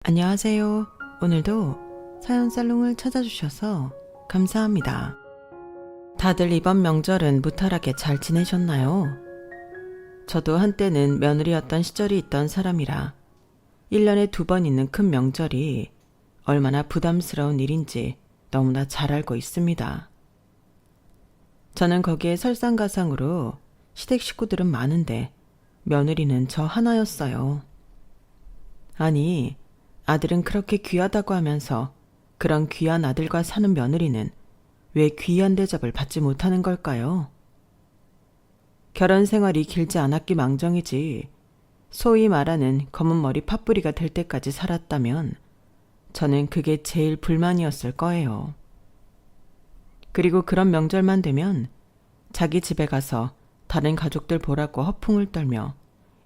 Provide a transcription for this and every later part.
안녕하세요. 오늘도 사연살롱을 찾아주셔서 감사합니다. 다들 이번 명절은 무탈하게 잘 지내셨나요? 저도 한때는 며느리였던 시절이 있던 사람이라 1년에 2번 있는 큰 명절이 얼마나 부담스러운 일인지 너무나 잘 알고 있습니다. 저는 거기에 설상가상으로 시댁 식구들은 많은데 며느리는 저 하나였어요. 아니, 아들은 그렇게 귀하다고 하면서 그런 귀한 아들과 사는 며느리는 왜 귀한 대접을 받지 못하는 걸까요? 결혼 생활이 길지 않았기 망정이지 소위 말하는 검은 머리 팥뿌리가 될 때까지 살았다면 저는 그게 제일 불만이었을 거예요. 그리고 그런 명절만 되면 자기 집에 가서 다른 가족들 보라고 허풍을 떨며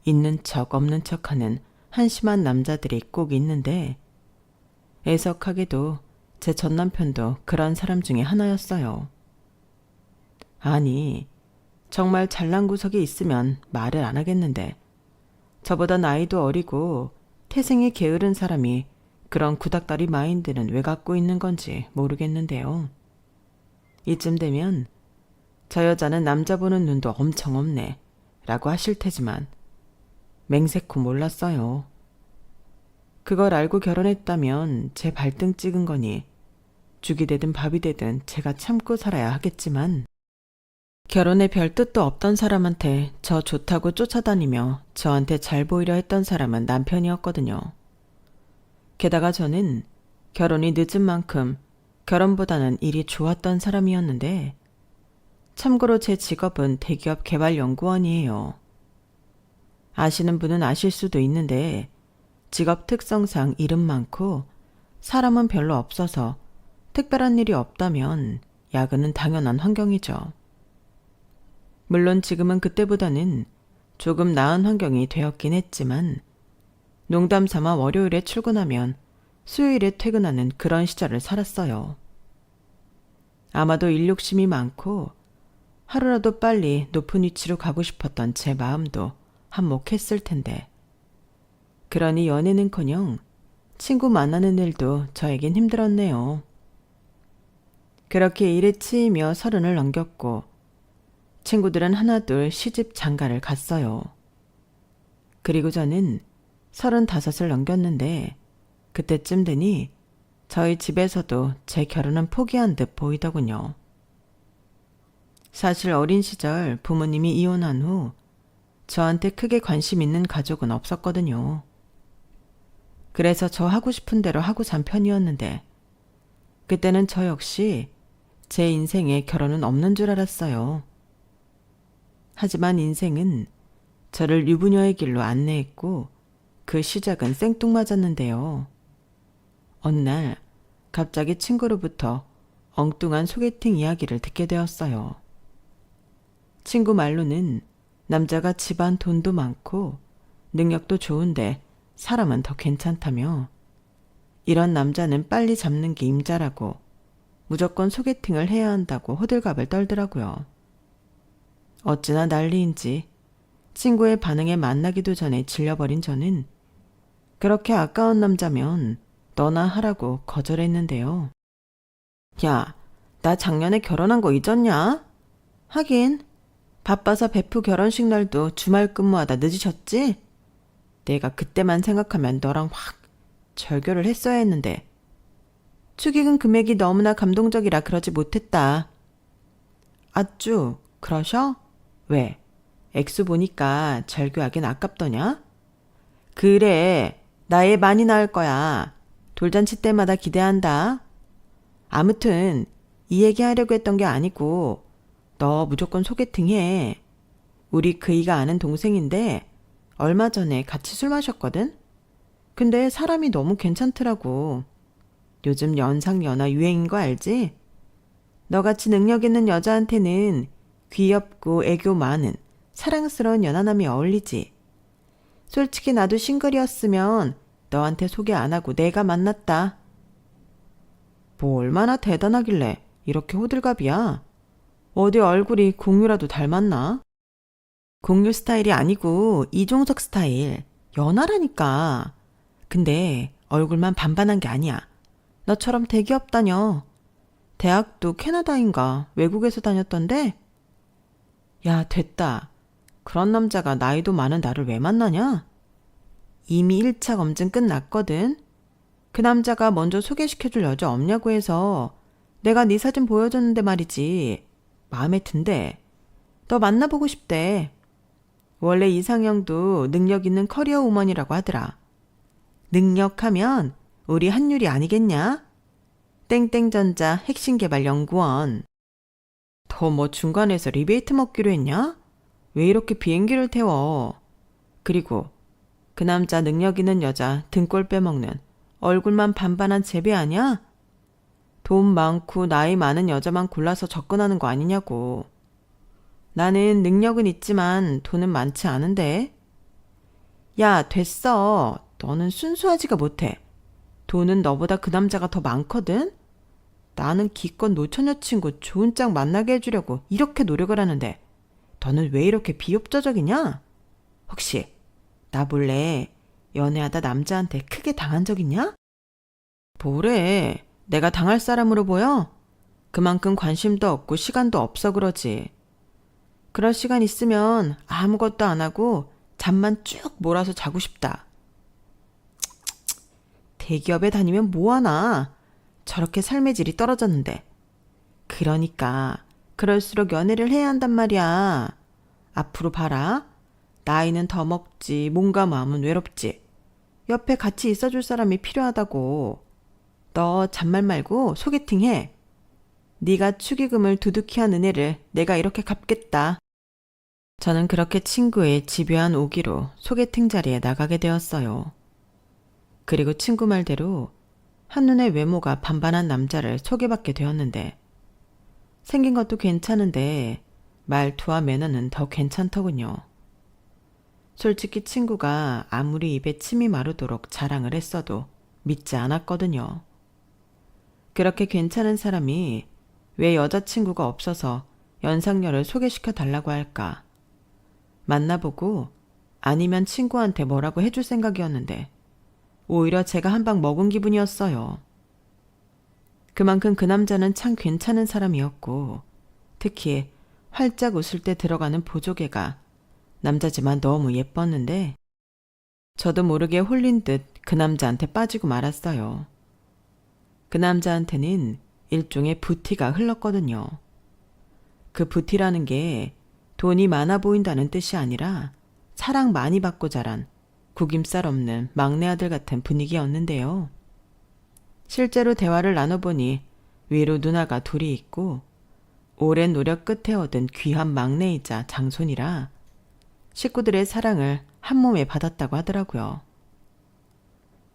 있는 척 없는 척하는 한심한 남자들이 꼭 있는데 애석하게도 제 전남편도 그런 사람 중에 하나였어요. 아니, 정말 잘난 구석이 있으면 말을 안 하겠는데 저보다 나이도 어리고 태생이 게으른 사람이 그런 구닥다리 마인드는 왜 갖고 있는 건지 모르겠는데요. 이쯤 되면 저 여자는 남자 보는 눈도 엄청 없네 라고 하실 테지만 맹세코 몰랐어요. 그걸 알고 결혼했다면 제 발등 찍은 거니 죽이 되든 밥이 되든 제가 참고 살아야 하겠지만 결혼에 별 뜻도 없던 사람한테 저 좋다고 쫓아다니며 저한테 잘 보이려 했던 사람은 남편이었거든요. 게다가 저는 결혼이 늦은 만큼 결혼보다는 일이 좋았던 사람이었는데 참고로 제 직업은 대기업 개발연구원이에요. 아시는 분은 아실 수도 있는데 직업 특성상 일은 많고 사람은 별로 없어서 특별한 일이 없다면 야근은 당연한 환경이죠. 물론 지금은 그때보다는 조금 나은 환경이 되었긴 했지만 농담 삼아 월요일에 출근하면 수요일에 퇴근하는 그런 시절을 살았어요. 아마도 일 욕심이 많고 하루라도 빨리 높은 위치로 가고 싶었던 제 마음도 한몫했을 텐데 그러니 연애는커녕 친구 만나는 일도 저에겐 힘들었네요. 그렇게 일에 치이며 30을 넘겼고 친구들은 하나둘 시집 장가를 갔어요. 그리고 저는 35을 넘겼는데 그때쯤 되니 저희 집에서도 제 결혼은 포기한 듯 보이더군요. 사실 어린 시절 부모님이 이혼한 후 저한테 크게 관심 있는 가족은 없었거든요. 그래서 저 하고 싶은 대로 하고 산 편이었는데 그때는 저 역시 제 인생에 결혼은 없는 줄 알았어요. 하지만 인생은 저를 유부녀의 길로 안내했고 그 시작은 생뚱맞았는데요. 어느 날 갑자기 친구로부터 엉뚱한 소개팅 이야기를 듣게 되었어요. 친구 말로는 남자가 집안 돈도 많고 능력도 좋은데 사람은 더 괜찮다며 이런 남자는 빨리 잡는 게 임자라고 무조건 소개팅을 해야 한다고 호들갑을 떨더라고요. 어찌나 난리인지 친구의 반응에 만나기도 전에 질려버린 저는 그렇게 아까운 남자면 너나 하라고 거절했는데요. 야, 나 작년에 결혼한 거 잊었냐? 하긴 바빠서 베프 결혼식 날도 주말 근무하다 늦으셨지? 내가 그때만 생각하면 너랑 확 절교를 했어야 했는데 축의금 금액이 너무나 감동적이라 그러지 못했다. 아쭈, 그러셔? 왜? 액수 보니까 절교하긴 아깝더냐? 그래, 나 애 많이 낳을 거야. 돌잔치 때마다 기대한다. 아무튼 이 얘기 하려고 했던 게 아니고 너 무조건 소개팅 해. 우리 그이가 아는 동생인데 얼마 전에 같이 술 마셨거든? 근데 사람이 너무 괜찮더라고. 요즘 연상연하 유행인 거 알지? 너같이 능력 있는 여자한테는 귀엽고 애교 많은 사랑스러운 연하남이 어울리지. 솔직히 나도 싱글이었으면 너한테 소개 안 하고 내가 만났다. 뭐 얼마나 대단하길래 이렇게 호들갑이야? 어디 얼굴이 공유라도 닮았나? 공유 스타일이 아니고 이종석 스타일. 연하라니까. 근데 얼굴만 반반한 게 아니야. 너처럼 대기업 다녀. 대학도 캐나다인가 외국에서 다녔던데? 야, 됐다. 그런 남자가 나이도 많은 나를 왜 만나냐? 이미 1차 검증 끝났거든. 그 남자가 먼저 소개시켜줄 여자 없냐고 해서 내가 네 사진 보여줬는데 말이지. 마음에 든대. 너 만나보고 싶대. 원래 이상형도 능력 있는 커리어 우먼이라고 하더라. 능력하면 우리 한율이 아니겠냐? 땡땡전자 핵심개발연구원. 더 뭐 중간에서 리베이트 먹기로 했냐? 왜 이렇게 비행기를 태워? 그리고 그 남자 능력 있는 여자 등골 빼먹는 얼굴만 반반한 제비 아냐? 돈 많고 나이 많은 여자만 골라서 접근하는 거 아니냐고. 나는 능력은 있지만 돈은 많지 않은데. 야, 됐어. 너는 순수하지가 못해. 돈은 너보다 그 남자가 더 많거든? 나는 기껏 노처 여친구 좋은 짝 만나게 해주려고 이렇게 노력을 하는데 너는 왜 이렇게 비협조적이냐? 혹시 나 몰래 연애하다 남자한테 크게 당한 적 있냐? 뭐래? 내가 당할 사람으로 보여? 그만큼 관심도 없고 시간도 없어 그러지. 그럴 시간 있으면 아무것도 안 하고 잠만 쭉 몰아서 자고 싶다. 대기업에 다니면 뭐하나? 저렇게 삶의 질이 떨어졌는데. 그러니까 그럴수록 연애를 해야 한단 말이야. 앞으로 봐라. 나이는 더 먹지 몸과 마음은 외롭지. 옆에 같이 있어줄 사람이 필요하다고. 너 잔말 말고 소개팅해. 네가 축의금을 두둑히 한 은혜를 내가 이렇게 갚겠다. 저는 그렇게 친구의 집요한 오기로 소개팅 자리에 나가게 되었어요. 그리고 친구 말대로 한눈에 외모가 반반한 남자를 소개받게 되었는데 생긴 것도 괜찮은데 말투와 매너는 더 괜찮더군요. 솔직히 친구가 아무리 입에 침이 마르도록 자랑을 했어도 믿지 않았거든요. 그렇게 괜찮은 사람이 왜 여자친구가 없어서 연상녀를 소개시켜 달라고 할까? 만나보고 아니면 친구한테 뭐라고 해줄 생각이었는데 오히려 제가 한 방 먹은 기분이었어요. 그만큼 그 남자는 참 괜찮은 사람이었고 특히 활짝 웃을 때 들어가는 보조개가 남자지만 너무 예뻤는데 저도 모르게 홀린 듯 그 남자한테 빠지고 말았어요. 그 남자한테는 일종의 부티가 흘렀거든요. 그 부티라는 게 돈이 많아 보인다는 뜻이 아니라 사랑 많이 받고 자란 구김살 없는 막내 아들 같은 분위기였는데요. 실제로 대화를 나눠보니 위로 누나가 둘이 있고 오랜 노력 끝에 얻은 귀한 막내이자 장손이라 식구들의 사랑을 한 몸에 받았다고 하더라고요.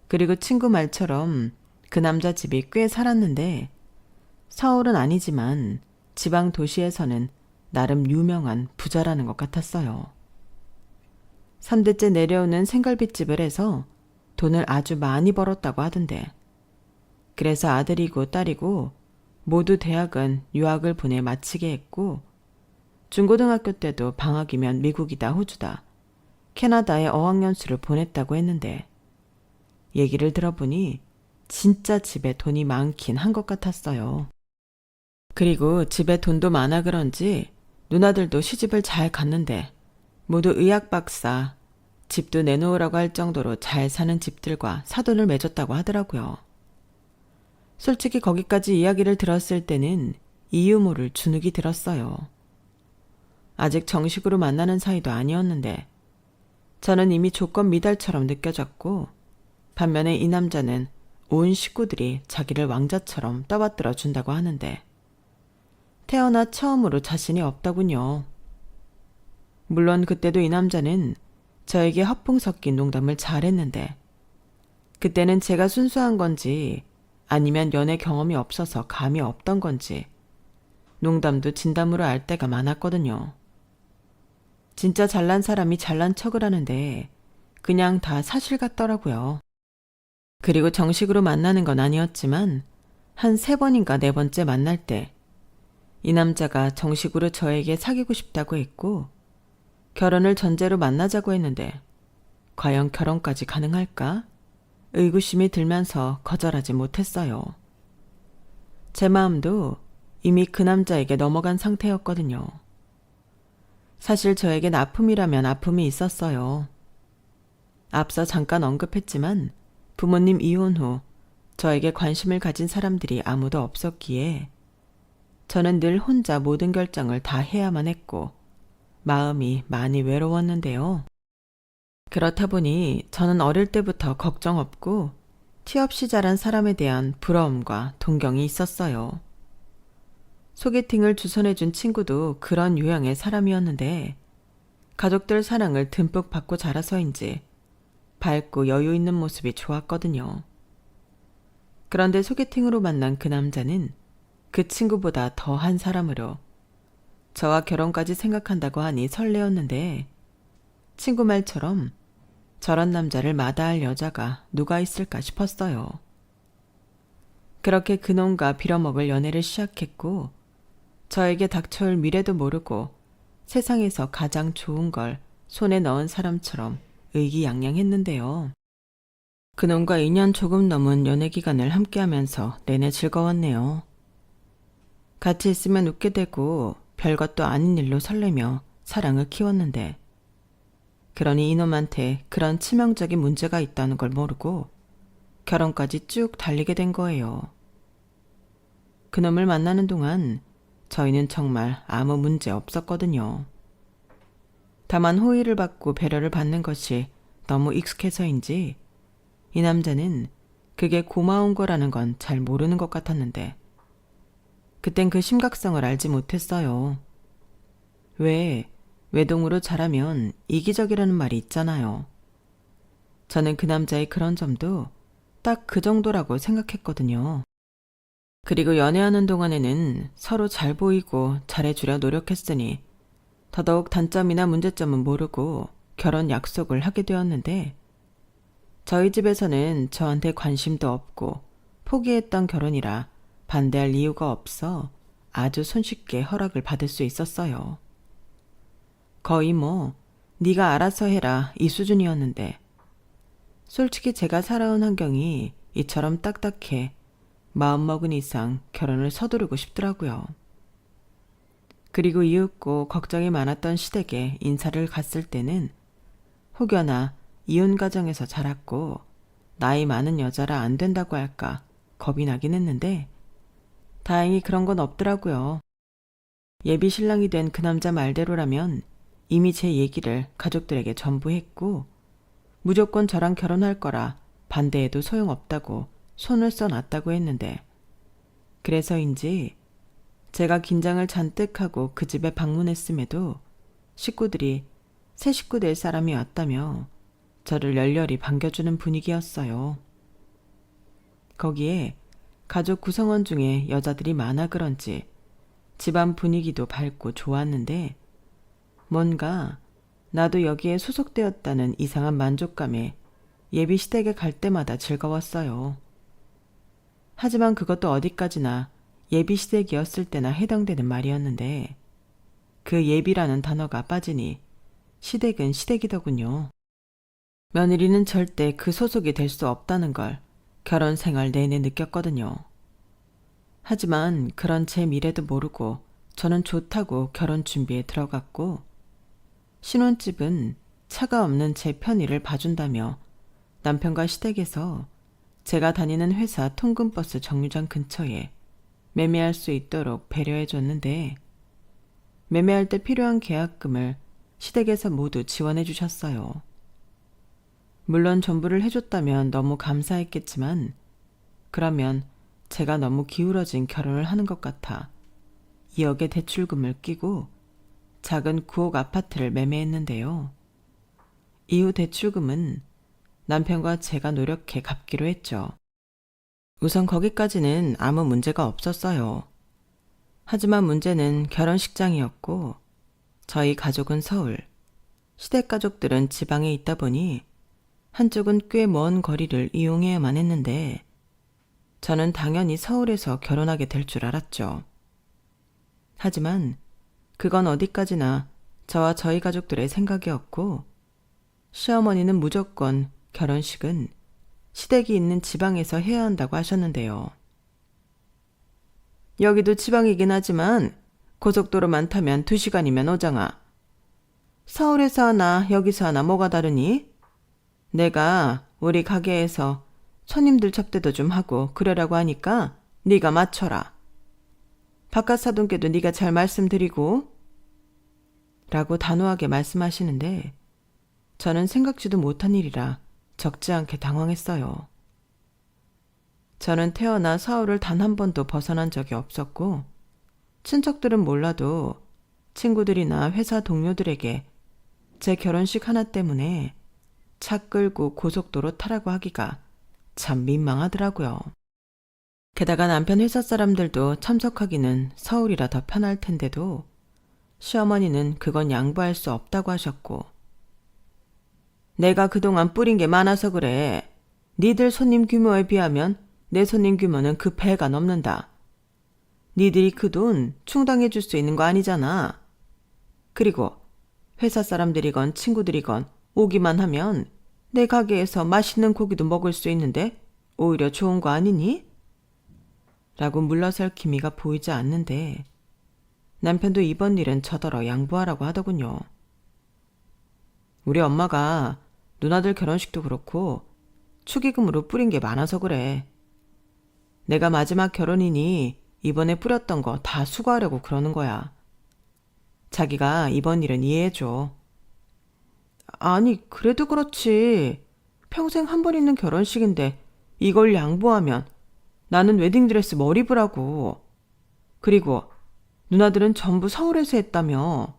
그리고 친구 말처럼 그 남자 집이 꽤 살았는데 서울은 아니지만 지방 도시에서는 나름 유명한 부자라는 것 같았어요. 3대째 내려오는 생갈비집을 해서 돈을 아주 많이 벌었다고 하던데 그래서 아들이고 딸이고 모두 대학은 유학을 보내 마치게 했고 중고등학교 때도 방학이면 미국이다 호주다 캐나다에 어학연수를 보냈다고 했는데 얘기를 들어보니 진짜 집에 돈이 많긴 한 것 같았어요. 그리고 집에 돈도 많아 그런지 누나들도 시집을 잘 갔는데 모두 의학 박사, 집도 내놓으라고 할 정도로 잘 사는 집들과 사돈을 맺었다고 하더라고요. 솔직히 거기까지 이야기를 들었을 때는 이유 모를 주눅이 들었어요. 아직 정식으로 만나는 사이도 아니었는데 저는 이미 조건 미달처럼 느껴졌고 반면에 이 남자는 온 식구들이 자기를 왕자처럼 떠받들어 준다고 하는데 태어나 처음으로 자신이 없더군요. 물론 그때도 이 남자는 저에게 허풍 섞인 농담을 잘했는데 그때는 제가 순수한 건지 아니면 연애 경험이 없어서 감이 없던 건지 농담도 진담으로 알 때가 많았거든요. 진짜 잘난 사람이 잘난 척을 하는데 그냥 다 사실 같더라고요. 그리고 정식으로 만나는 건 아니었지만 한 3번인가 4번째 만날 때 이 남자가 정식으로 저에게 사귀고 싶다고 했고 결혼을 전제로 만나자고 했는데 과연 결혼까지 가능할까? 의구심이 들면서 거절하지 못했어요. 제 마음도 이미 그 남자에게 넘어간 상태였거든요. 사실 저에겐 아픔이라면 아픔이 있었어요. 앞서 잠깐 언급했지만 부모님 이혼 후 저에게 관심을 가진 사람들이 아무도 없었기에 저는 늘 혼자 모든 결정을 다 해야만 했고 마음이 많이 외로웠는데요. 그렇다 보니 저는 어릴 때부터 걱정 없고 티 없이 자란 사람에 대한 부러움과 동경이 있었어요. 소개팅을 주선해준 친구도 그런 유형의 사람이었는데 가족들 사랑을 듬뿍 받고 자라서인지 밝고 여유 있는 모습이 좋았거든요. 그런데 소개팅으로 만난 그 남자는 그 친구보다 더한 사람으로 저와 결혼까지 생각한다고 하니 설레었는데 친구 말처럼 저런 남자를 마다할 여자가 누가 있을까 싶었어요. 그렇게 그놈과 빌어먹을 연애를 시작했고 저에게 닥쳐올 미래도 모르고 세상에서 가장 좋은 걸 손에 넣은 사람처럼 의기양양했는데요. 그놈과 2년 조금 넘은 연애 기간을 함께하면서 내내 즐거웠네요. 같이 있으면 웃게 되고 별것도 아닌 일로 설레며 사랑을 키웠는데 그러니 이놈한테 그런 치명적인 문제가 있다는 걸 모르고 결혼까지 쭉 달리게 된 거예요. 그놈을 만나는 동안 저희는 정말 아무 문제 없었거든요. 다만 호의를 받고 배려를 받는 것이 너무 익숙해서인지 이 남자는 그게 고마운 거라는 건 잘 모르는 것 같았는데 그땐 그 심각성을 알지 못했어요. 왜 외동으로 자라면 이기적이라는 말이 있잖아요. 저는 그 남자의 그런 점도 딱 그 정도라고 생각했거든요. 그리고 연애하는 동안에는 서로 잘 보이고 잘해주려 노력했으니 더더욱 단점이나 문제점은 모르고 결혼 약속을 하게 되었는데 저희 집에서는 저한테 관심도 없고 포기했던 결혼이라 반대할 이유가 없어 아주 손쉽게 허락을 받을 수 있었어요. 거의 네가 알아서 해라 이 수준이었는데 솔직히 제가 살아온 환경이 이처럼 딱딱해 마음먹은 이상 결혼을 서두르고 싶더라고요. 그리고 이윽고 걱정이 많았던 시댁에 인사를 갔을 때는 혹여나 이혼 가정에서 자랐고 나이 많은 여자라 안 된다고 할까 겁이 나긴 했는데 다행히 그런 건 없더라고요. 예비 신랑이 된 그 남자 말대로라면 이미 제 얘기를 가족들에게 전부 했고 무조건 저랑 결혼할 거라 반대해도 소용없다고 손을 써놨다고 했는데 그래서인지 제가 긴장을 잔뜩 하고 그 집에 방문했음에도 식구들이 새 식구 될 사람이 왔다며 저를 열렬히 반겨주는 분위기였어요. 거기에 가족 구성원 중에 여자들이 많아 그런지 집안 분위기도 밝고 좋았는데 뭔가 나도 여기에 소속되었다는 이상한 만족감에 예비 시댁에 갈 때마다 즐거웠어요. 하지만 그것도 어디까지나 예비 시댁이었을 때나 해당되는 말이었는데 그 예비라는 단어가 빠지니 시댁은 시댁이더군요. 며느리는 절대 그 소속이 될 수 없다는 걸 결혼 생활 내내 느꼈거든요. 하지만 그런 제 미래도 모르고 저는 좋다고 결혼 준비에 들어갔고 신혼집은 차가 없는 제 편의를 봐준다며 남편과 시댁에서 제가 다니는 회사 통근버스 정류장 근처에 매매할 수 있도록 배려해줬는데 매매할 때 필요한 계약금을 시댁에서 모두 지원해 주셨어요. 물론 전부를 해줬다면 너무 감사했겠지만 그러면 제가 너무 기울어진 결혼을 하는 것 같아 2억의 대출금을 끼고 작은 9억 아파트를 매매했는데요. 이후 대출금은 남편과 제가 노력해 갚기로 했죠. 우선 거기까지는 아무 문제가 없었어요. 하지만 문제는 결혼식장이었고 저희 가족은 서울, 시댁 가족들은 지방에 있다 보니 한쪽은 꽤 먼 거리를 이용해야만 했는데 저는 당연히 서울에서 결혼하게 될 줄 알았죠. 하지만 그건 어디까지나 저와 저희 가족들의 생각이었고 시어머니는 무조건 결혼식은 시댁이 있는 지방에서 해야 한다고 하셨는데요. 여기도 지방이긴 하지만 고속도로만 타면 2시간이면 오잖아. 서울에서 하나 여기서 하나 뭐가 다르니? 내가 우리 가게에서 손님들 접대도 좀 하고 그러라고 하니까 네가 맞춰라. 바깥 사돈께도 네가 잘 말씀드리고 라고 단호하게 말씀하시는데 저는 생각지도 못한 일이라 적지 않게 당황했어요. 저는 태어나 서울을 단 한 번도 벗어난 적이 없었고 친척들은 몰라도 친구들이나 회사 동료들에게 제 결혼식 하나 때문에 차 끌고 고속도로 타라고 하기가 참 민망하더라고요. 게다가 남편 회사 사람들도 참석하기는 서울이라 더 편할 텐데도 시어머니는 그건 양보할 수 없다고 하셨고 내가 그동안 뿌린 게 많아서 그래. 니들 손님 규모에 비하면 내 손님 규모는 그 배가 넘는다. 니들이 그 돈 충당해 줄 수 있는 거 아니잖아. 그리고 회사 사람들이건 친구들이건 오기만 하면 내 가게에서 맛있는 고기도 먹을 수 있는데 오히려 좋은 거 아니니? 라고 물러설 기미가 보이지 않는데 남편도 이번 일은 저더러 양보하라고 하더군요. 우리 엄마가 누나들 결혼식도 그렇고 축의금으로 뿌린 게 많아서 그래. 내가 마지막 결혼이니 이번에 뿌렸던 거 다 수거하려고 그러는 거야. 자기가 이번 일은 이해해줘. 아니, 그래도 그렇지. 평생 한 번 있는 결혼식인데 이걸 양보하면 나는 웨딩드레스 뭘 입으라고. 그리고 누나들은 전부 서울에서 했다며.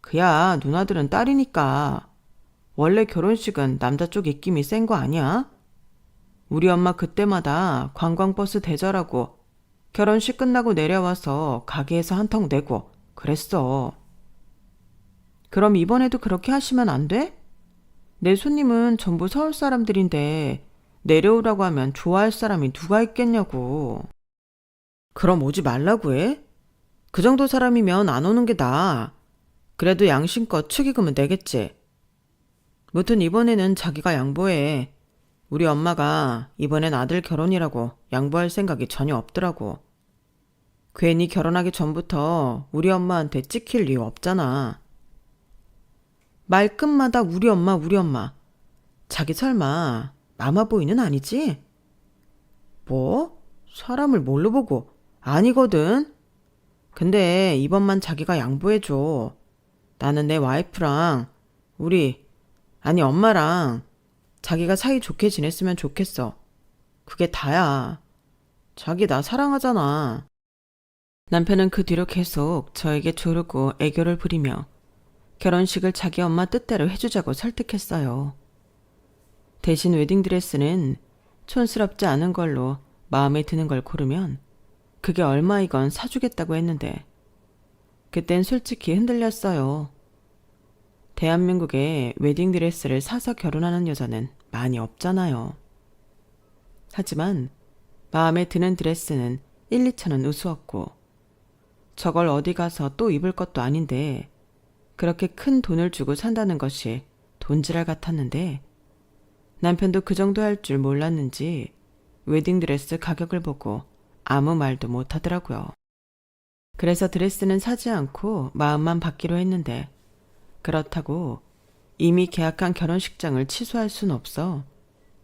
그야 누나들은 딸이니까. 원래 결혼식은 남자 쪽 입김이 센 거 아니야? 우리 엄마 그때마다 관광버스 대절하고 결혼식 끝나고 내려와서 가게에서 한턱 내고 그랬어. 그럼 이번에도 그렇게 하시면 안 돼? 내 손님은 전부 서울 사람들인데 내려오라고 하면 좋아할 사람이 누가 있겠냐고. 그럼 오지 말라고 해? 그 정도 사람이면 안 오는 게 나아. 그래도 양심껏 축의금은 내겠지. 무튼 이번에는 자기가 양보해. 우리 엄마가 이번엔 아들 결혼이라고 양보할 생각이 전혀 없더라고. 괜히 결혼하기 전부터 우리 엄마한테 찍힐 이유 없잖아. 말끝마다 우리 엄마 우리 엄마. 자기 설마 마마보이는 아니지? 뭐? 사람을 뭘로 보고? 아니거든. 근데 이번만 자기가 양보해줘. 나는 내 와이프랑 엄마랑 자기가 사이 좋게 지냈으면 좋겠어. 그게 다야. 자기 나 사랑하잖아. 남편은 그 뒤로 계속 저에게 조르고 애교를 부리며 결혼식을 자기 엄마 뜻대로 해주자고 설득했어요. 대신 웨딩드레스는 촌스럽지 않은 걸로 마음에 드는 걸 고르면 그게 얼마이건 사주겠다고 했는데 그땐 솔직히 흔들렸어요. 대한민국에 웨딩드레스를 사서 결혼하는 여자는 많이 없잖아요. 하지만 마음에 드는 드레스는 1, 2천원 우스웠고 저걸 어디 가서 또 입을 것도 아닌데 그렇게 큰 돈을 주고 산다는 것이 돈지랄 같았는데 남편도 그 정도 할 줄 몰랐는지 웨딩드레스 가격을 보고 아무 말도 못하더라고요. 그래서 드레스는 사지 않고 마음만 받기로 했는데 그렇다고 이미 계약한 결혼식장을 취소할 순 없어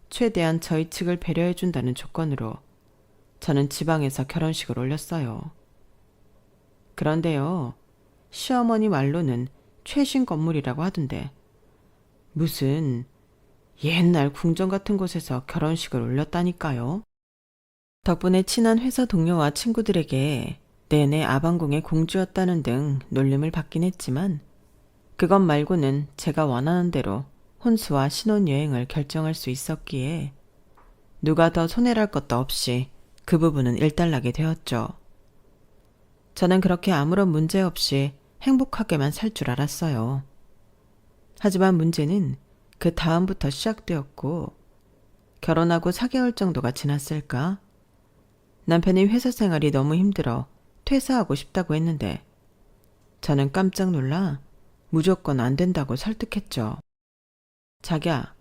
최대한 저희 측을 배려해준다는 조건으로 저는 지방에서 결혼식을 올렸어요. 그런데요, 시어머니 말로는 최신 건물이라고 하던데 무슨 옛날 궁전 같은 곳에서 결혼식을 올렸다니까요. 덕분에 친한 회사 동료와 친구들에게 내내 아방궁의 공주였다는 등 놀림을 받긴 했지만 그것 말고는 제가 원하는 대로 혼수와 신혼여행을 결정할 수 있었기에 누가 더 손해랄 것도 없이 그 부분은 일단락이 되었죠. 저는 그렇게 아무런 문제 없이 행복하게만 살 줄 알았어요. 하지만 문제는 그 다음부터 시작되었고 결혼하고 4개월 정도가 지났을까? 남편이 회사 생활이 너무 힘들어 퇴사하고 싶다고 했는데 저는 깜짝 놀라 무조건 안 된다고 설득했죠. 자기야,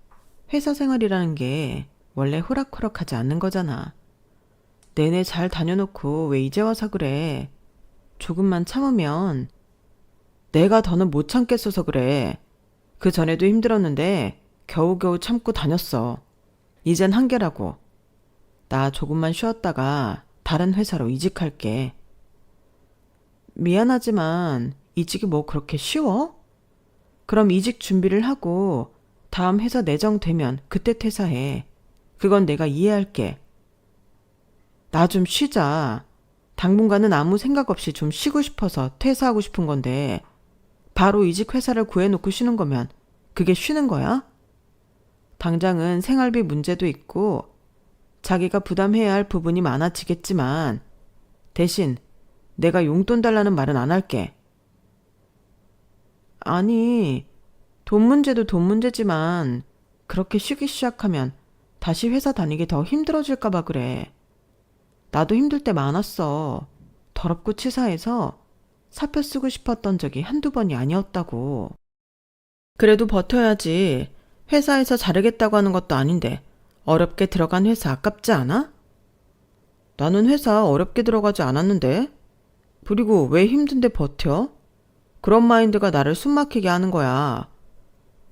회사 생활이라는 게 원래 호락호락하지 않는 거잖아. 내내 잘 다녀놓고 왜 이제 와서 그래. 조금만 참으면. 내가 더는 못 참겠어서 그래. 그 전에도 힘들었는데 겨우겨우 참고 다녔어. 이젠 한계라고. 나 조금만 쉬었다가 다른 회사로 이직할게. 미안하지만 이직이 뭐 그렇게 쉬워? 그럼 이직 준비를 하고 다음 회사 내정되면 그때 퇴사해. 그건 내가 이해할게. 나 좀 쉬자. 당분간은 아무 생각 없이 좀 쉬고 싶어서 퇴사하고 싶은 건데 바로 이직 회사를 구해놓고 쉬는 거면 그게 쉬는 거야? 당장은 생활비 문제도 있고 자기가 부담해야 할 부분이 많아지겠지만 대신 내가 용돈 달라는 말은 안 할게. 아니, 돈 문제도 돈 문제지만 그렇게 쉬기 시작하면 다시 회사 다니기 더 힘들어질까 봐 그래. 나도 힘들 때 많았어. 더럽고 치사해서 사표 쓰고 싶었던 적이 한두 번이 아니었다고. 그래도 버텨야지. 회사에서 자르겠다고 하는 것도 아닌데 어렵게 들어간 회사 아깝지 않아? 나는 회사 어렵게 들어가지 않았는데. 그리고 왜 힘든데 버텨? 그런 마인드가 나를 숨막히게 하는 거야.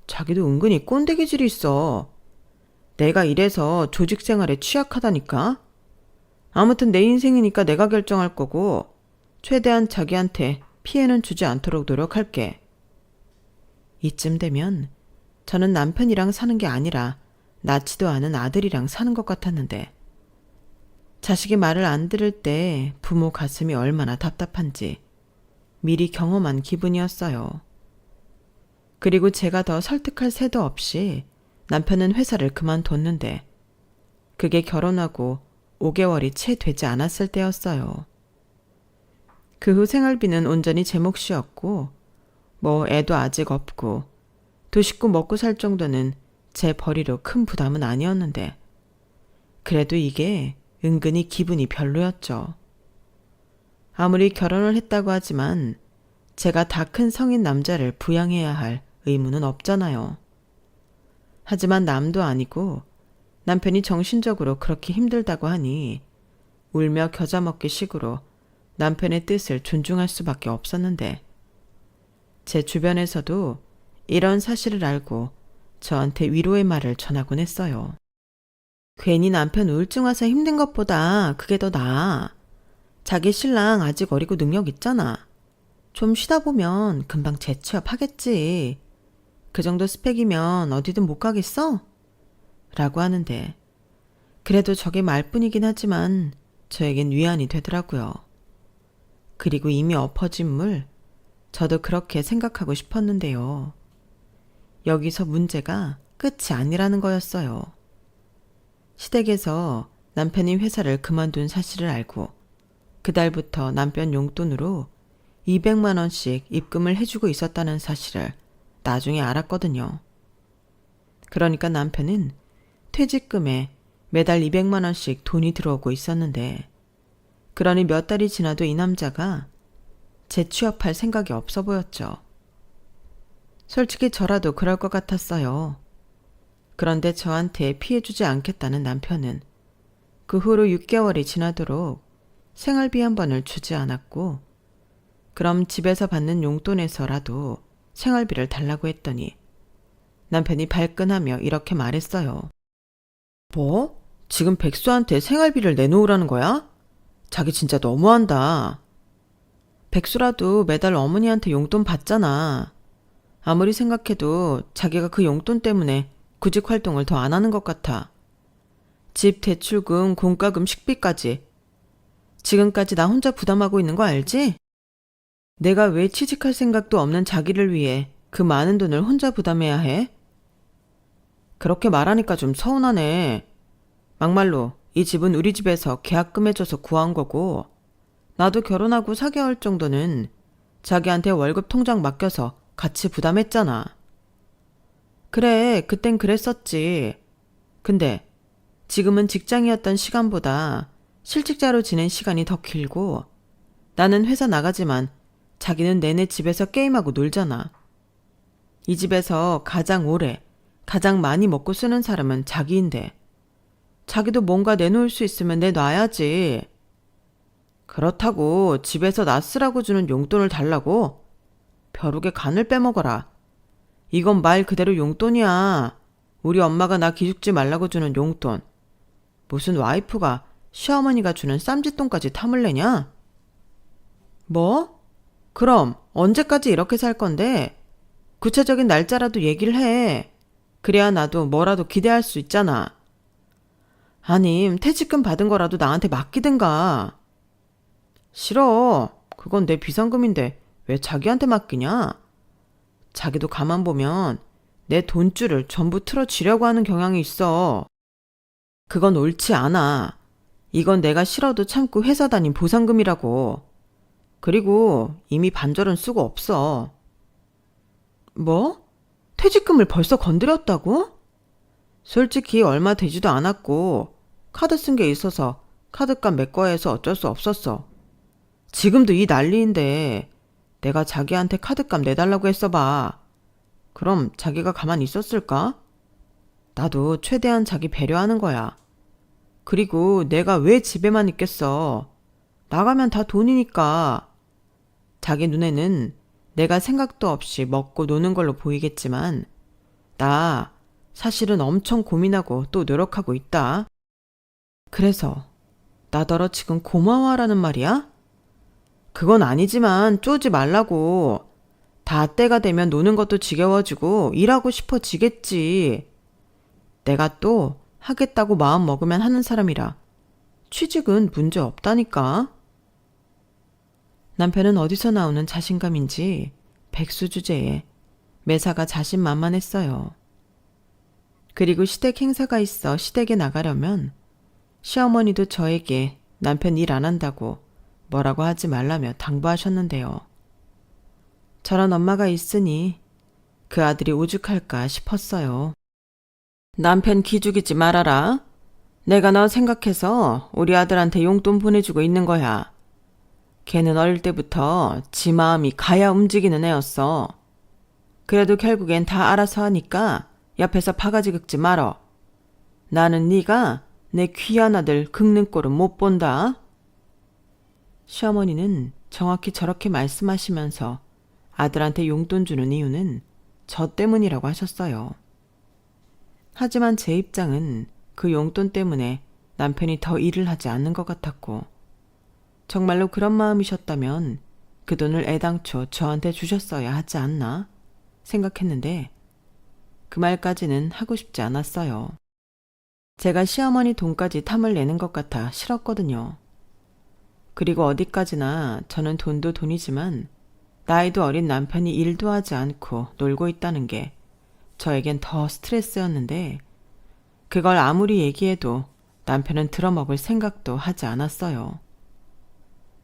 자기도 은근히 꼰대 기질이 있어. 내가 이래서 조직 생활에 취약하다니까? 아무튼 내 인생이니까 내가 결정할 거고 최대한 자기한테 피해는 주지 않도록 노력할게. 이쯤 되면 저는 남편이랑 사는 게 아니라 낳지도 않은 아들이랑 사는 것 같았는데 자식이 말을 안 들을 때 부모 가슴이 얼마나 답답한지 미리 경험한 기분이었어요. 그리고 제가 더 설득할 새도 없이 남편은 회사를 그만뒀는데 그게 결혼하고 5개월이 채 되지 않았을 때였어요. 그 후 생활비는 온전히 제 몫이었고 뭐 애도 아직 없고 두 식구 먹고 살 정도는 제 벌이로 큰 부담은 아니었는데 그래도 이게 은근히 기분이 별로였죠. 아무리 결혼을 했다고 하지만 제가 다 큰 성인 남자를 부양해야 할 의무는 없잖아요. 하지만 남도 아니고 남편이 정신적으로 그렇게 힘들다고 하니 울며 겨자 먹기 식으로 남편의 뜻을 존중할 수밖에 없었는데 제 주변에서도 이런 사실을 알고 저한테 위로의 말을 전하곤 했어요. 괜히 남편 우울증 와서 힘든 것보다 그게 더 나아. 자기 신랑 아직 어리고 능력 있잖아. 좀 쉬다 보면 금방 재취업하겠지. 그 정도 스펙이면 어디든 못 가겠어? 라고 하는데 그래도 저게 말뿐이긴 하지만 저에겐 위안이 되더라고요. 그리고 이미 엎어진 물, 저도 그렇게 생각하고 싶었는데요. 여기서 문제가 끝이 아니라는 거였어요. 시댁에서 남편이 회사를 그만둔 사실을 알고 그달부터 남편 용돈으로 200만 원씩 입금을 해주고 있었다는 사실을 나중에 알았거든요. 그러니까 남편은 퇴직금에 매달 200만 원씩 돈이 들어오고 있었는데 그러니 몇 달이 지나도 이 남자가 재취업할 생각이 없어 보였죠. 솔직히 저라도 그럴 것 같았어요. 그런데 저한테 피해주지 않겠다는 남편은 그 후로 6개월이 지나도록 생활비 한 번을 주지 않았고 그럼 집에서 받는 용돈에서라도 생활비를 달라고 했더니 남편이 발끈하며 이렇게 말했어요. 뭐? 지금 백수한테 생활비를 내놓으라는 거야? 자기 진짜 너무한다. 백수라도 매달 어머니한테 용돈 받잖아. 아무리 생각해도 자기가 그 용돈 때문에 구직 활동을 더 안 하는 것 같아. 집 대출금, 공과금, 식비까지. 지금까지 나 혼자 부담하고 있는 거 알지? 내가 왜 취직할 생각도 없는 자기를 위해 그 많은 돈을 혼자 부담해야 해? 그렇게 말하니까 좀 서운하네. 막말로 이 집은 우리 집에서 계약금 해줘서 구한 거고 나도 결혼하고 4개월 정도는 자기한테 월급 통장 맡겨서 같이 부담했잖아. 그래, 그땐 그랬었지. 근데 지금은 직장이었던 시간보다 실직자로 지낸 시간이 더 길고 나는 회사 나가지만 자기는 내내 집에서 게임하고 놀잖아. 이 집에서 가장 오래, 가장 많이 먹고 쓰는 사람은 자기인데 자기도 뭔가 내놓을 수 있으면 내놔야지. 그렇다고 집에서 나 쓰라고 주는 용돈을 달라고? 벼룩의 간을 빼먹어라. 이건 말 그대로 용돈이야. 우리 엄마가 나 기죽지 말라고 주는 용돈. 무슨 와이프가 시어머니가 주는 쌈짓돈까지 탐을 내냐? 뭐? 그럼 언제까지 이렇게 살 건데? 구체적인 날짜라도 얘기를 해. 그래야 나도 뭐라도 기대할 수 있잖아. 아님 퇴직금 받은 거라도 나한테 맡기든가. 싫어. 그건 내 비상금인데 왜 자기한테 맡기냐? 자기도 가만 보면 내 돈줄을 전부 틀어쥐려고 하는 경향이 있어. 그건 옳지 않아. 이건 내가 싫어도 참고 회사 다닌 보상금이라고. 그리고 이미 반절은 쓰고 없어. 뭐? 퇴직금을 벌써 건드렸다고? 솔직히 얼마 되지도 않았고 카드 쓴 게 있어서 카드값 메꿔해서 어쩔 수 없었어. 지금도 이 난리인데 내가 자기한테 카드값 내달라고 했어 봐. 그럼 자기가 가만히 있었을까? 나도 최대한 자기 배려하는 거야. 그리고 내가 왜 집에만 있겠어. 나가면 다 돈이니까. 자기 눈에는 내가 생각도 없이 먹고 노는 걸로 보이겠지만 나 사실은 엄청 고민하고 또 노력하고 있다. 그래서 나더러 지금 고마워하라는 말이야? 그건 아니지만 쪼지 말라고. 다 때가 되면 노는 것도 지겨워지고 일하고 싶어지겠지. 내가 또 하겠다고 마음 먹으면 하는 사람이라 취직은 문제 없다니까. 남편은 어디서 나오는 자신감인지 백수 주제에 매사가 자신만만했어요. 그리고 시댁 행사가 있어 시댁에 나가려면 시어머니도 저에게 남편 일 안 한다고 뭐라고 하지 말라며 당부하셨는데요. 저런 엄마가 있으니 그 아들이 오죽할까 싶었어요. 남편 기죽이지 말아라. 내가 너 생각해서 우리 아들한테 용돈 보내주고 있는 거야. 걔는 어릴 때부터 지 마음이 가야 움직이는 애였어. 그래도 결국엔 다 알아서 하니까 옆에서 바가지 긁지 말어. 나는 네가 내 귀한 아들 긁는 꼴은 못 본다. 시어머니는 정확히 저렇게 말씀하시면서 아들한테 용돈 주는 이유는 저 때문이라고 하셨어요. 하지만 제 입장은 그 용돈 때문에 남편이 더 일을 하지 않는 것 같았고 정말로 그런 마음이셨다면 그 돈을 애당초 저한테 주셨어야 하지 않나 생각했는데 그 말까지는 하고 싶지 않았어요. 제가 시어머니 돈까지 탐을 내는 것 같아 싫었거든요. 그리고 어디까지나 저는 돈도 돈이지만 나이도 어린 남편이 일도 하지 않고 놀고 있다는 게 저에겐 더 스트레스였는데 그걸 아무리 얘기해도 남편은 들어먹을 생각도 하지 않았어요.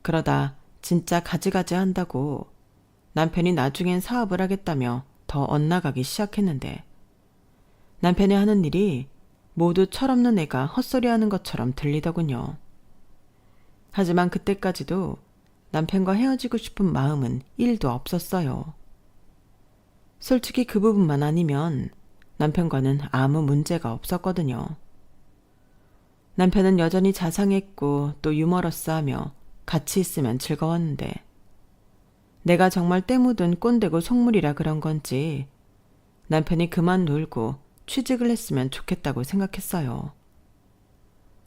그러다 진짜 가지가지 한다고 남편이 나중엔 사업을 하겠다며 더 엇나가기 시작했는데 남편이 하는 일이 모두 철없는 애가 헛소리하는 것처럼 들리더군요. 하지만 그때까지도 남편과 헤어지고 싶은 마음은 1도 없었어요. 솔직히 그 부분만 아니면 남편과는 아무 문제가 없었거든요. 남편은 여전히 자상했고 또 유머러스하며 같이 있으면 즐거웠는데 내가 정말 때 묻은 꼰대고 속물이라 그런 건지 남편이 그만 놀고 취직을 했으면 좋겠다고 생각했어요.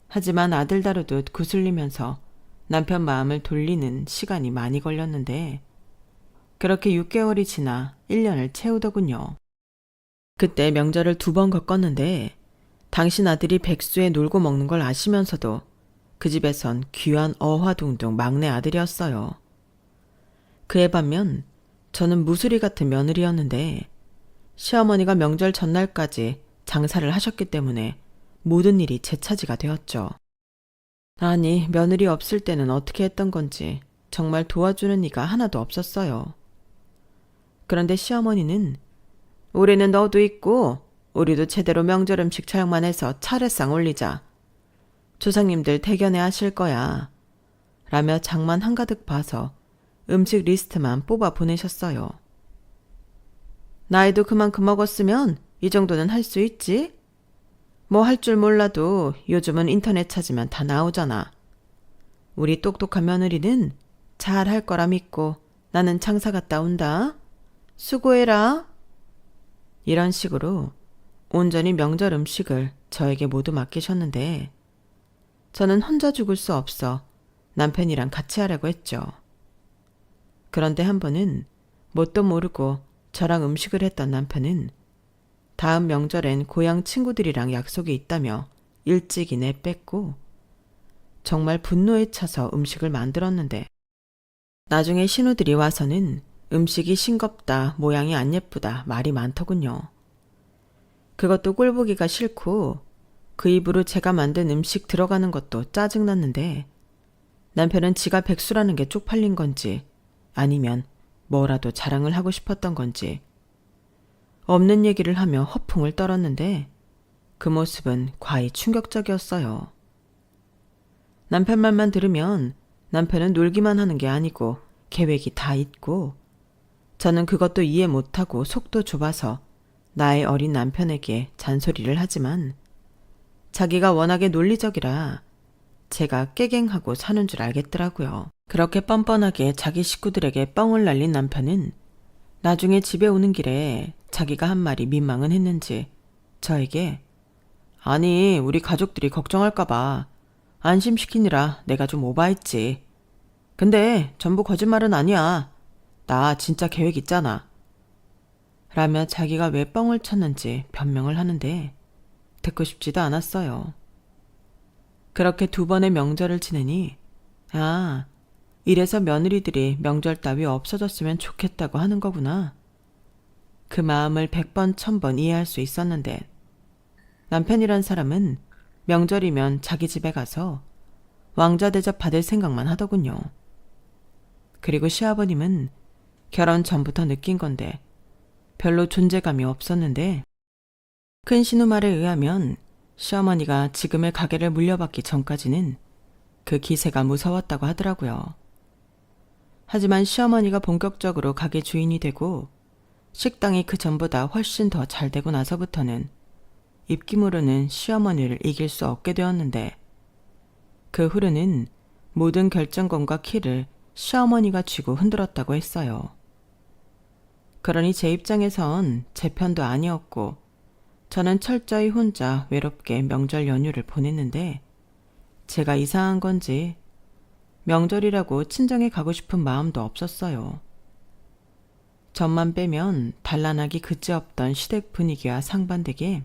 하지만 아들 다루듯 구슬리면서 남편 마음을 돌리는 시간이 많이 걸렸는데 그렇게 6개월이 지나 1년을 채우더군요. 그때 명절을 2번 겪었는데 당신 아들이 백수에 놀고 먹는 걸 아시면서도 그 집에선 귀한 어화둥둥 막내 아들이었어요. 그에 반면 저는 무수리 같은 며느리였는데 시어머니가 명절 전날까지 장사를 하셨기 때문에 모든 일이 제 차지가 되었죠. 아니, 며느리 없을 때는 어떻게 했던 건지 정말 도와주는 이가 하나도 없었어요. 그런데 시어머니는 올해는 너도 있고 우리도 제대로 명절 음식 촬영만 해서 차례상 올리자. 조상님들 대견해 하실 거야. 라며 장만 한가득 봐서 음식 리스트만 뽑아 보내셨어요. 나이도 그만큼 먹었으면 이 정도는 할 수 있지? 뭐 할 줄 몰라도 요즘은 인터넷 찾으면 다 나오잖아. 우리 똑똑한 며느리는 잘 할 거라 믿고 나는 장사 갔다 온다. 수고해라. 이런 식으로 온전히 명절 음식을 저에게 모두 맡기셨는데 저는 혼자 죽을 수 없어 남편이랑 같이 하려고 했죠. 그런데 한 번은 뭣도 모르고 저랑 음식을 했던 남편은 다음 명절엔 고향 친구들이랑 약속이 있다며 일찍이 내뺐고 정말 분노에 차서 음식을 만들었는데 나중에 신우들이 와서는 음식이 싱겁다, 모양이 안 예쁘다 말이 많더군요. 그것도 꼴보기가 싫고 그 입으로 제가 만든 음식 들어가는 것도 짜증났는데 남편은 지가 백수라는 게 쪽팔린 건지 아니면 뭐라도 자랑을 하고 싶었던 건지 없는 얘기를 하며 허풍을 떨었는데 그 모습은 과히 충격적이었어요. 남편 말만 들으면 남편은 놀기만 하는 게 아니고 계획이 다 있고 저는 그것도 이해 못하고 속도 좁아서 나의 어린 남편에게 잔소리를 하지만 자기가 워낙에 논리적이라 제가 깨갱하고 사는 줄 알겠더라고요. 그렇게 뻔뻔하게 자기 식구들에게 뻥을 날린 남편은 나중에 집에 오는 길에 자기가 한 말이 민망은 했는지 저에게 아니 우리 가족들이 걱정할까봐 안심시키느라 내가 좀 오바했지. 근데 전부 거짓말은 아니야. 나 진짜 계획 있잖아. 라며 자기가 왜 뻥을 쳤는지 변명을 하는데 듣고 싶지도 않았어요. 그렇게 2번의 명절을 지내니 이래서 며느리들이 명절 따위 없어졌으면 좋겠다고 하는 거구나. 그 마음을 100번 1000번 이해할 수 있었는데 남편이란 사람은 명절이면 자기 집에 가서 왕자 대접 받을 생각만 하더군요. 그리고 시아버님은 결혼 전부터 느낀 건데 별로 존재감이 없었는데 큰 신우 말에 의하면 시어머니가 지금의 가게를 물려받기 전까지는 그 기세가 무서웠다고 하더라고요. 하지만 시어머니가 본격적으로 가게 주인이 되고 식당이 그 전보다 훨씬 더 잘 되고 나서부터는 입김으로는 시어머니를 이길 수 없게 되었는데 그 후로는 모든 결정권과 키를 시어머니가 쥐고 흔들었다고 했어요. 그러니 제 입장에선 제 편도 아니었고 저는 철저히 혼자 외롭게 명절 연휴를 보냈는데 제가 이상한 건지 명절이라고 친정에 가고 싶은 마음도 없었어요. 전만 빼면 단란하기 그지없던 시댁 분위기와 상반되게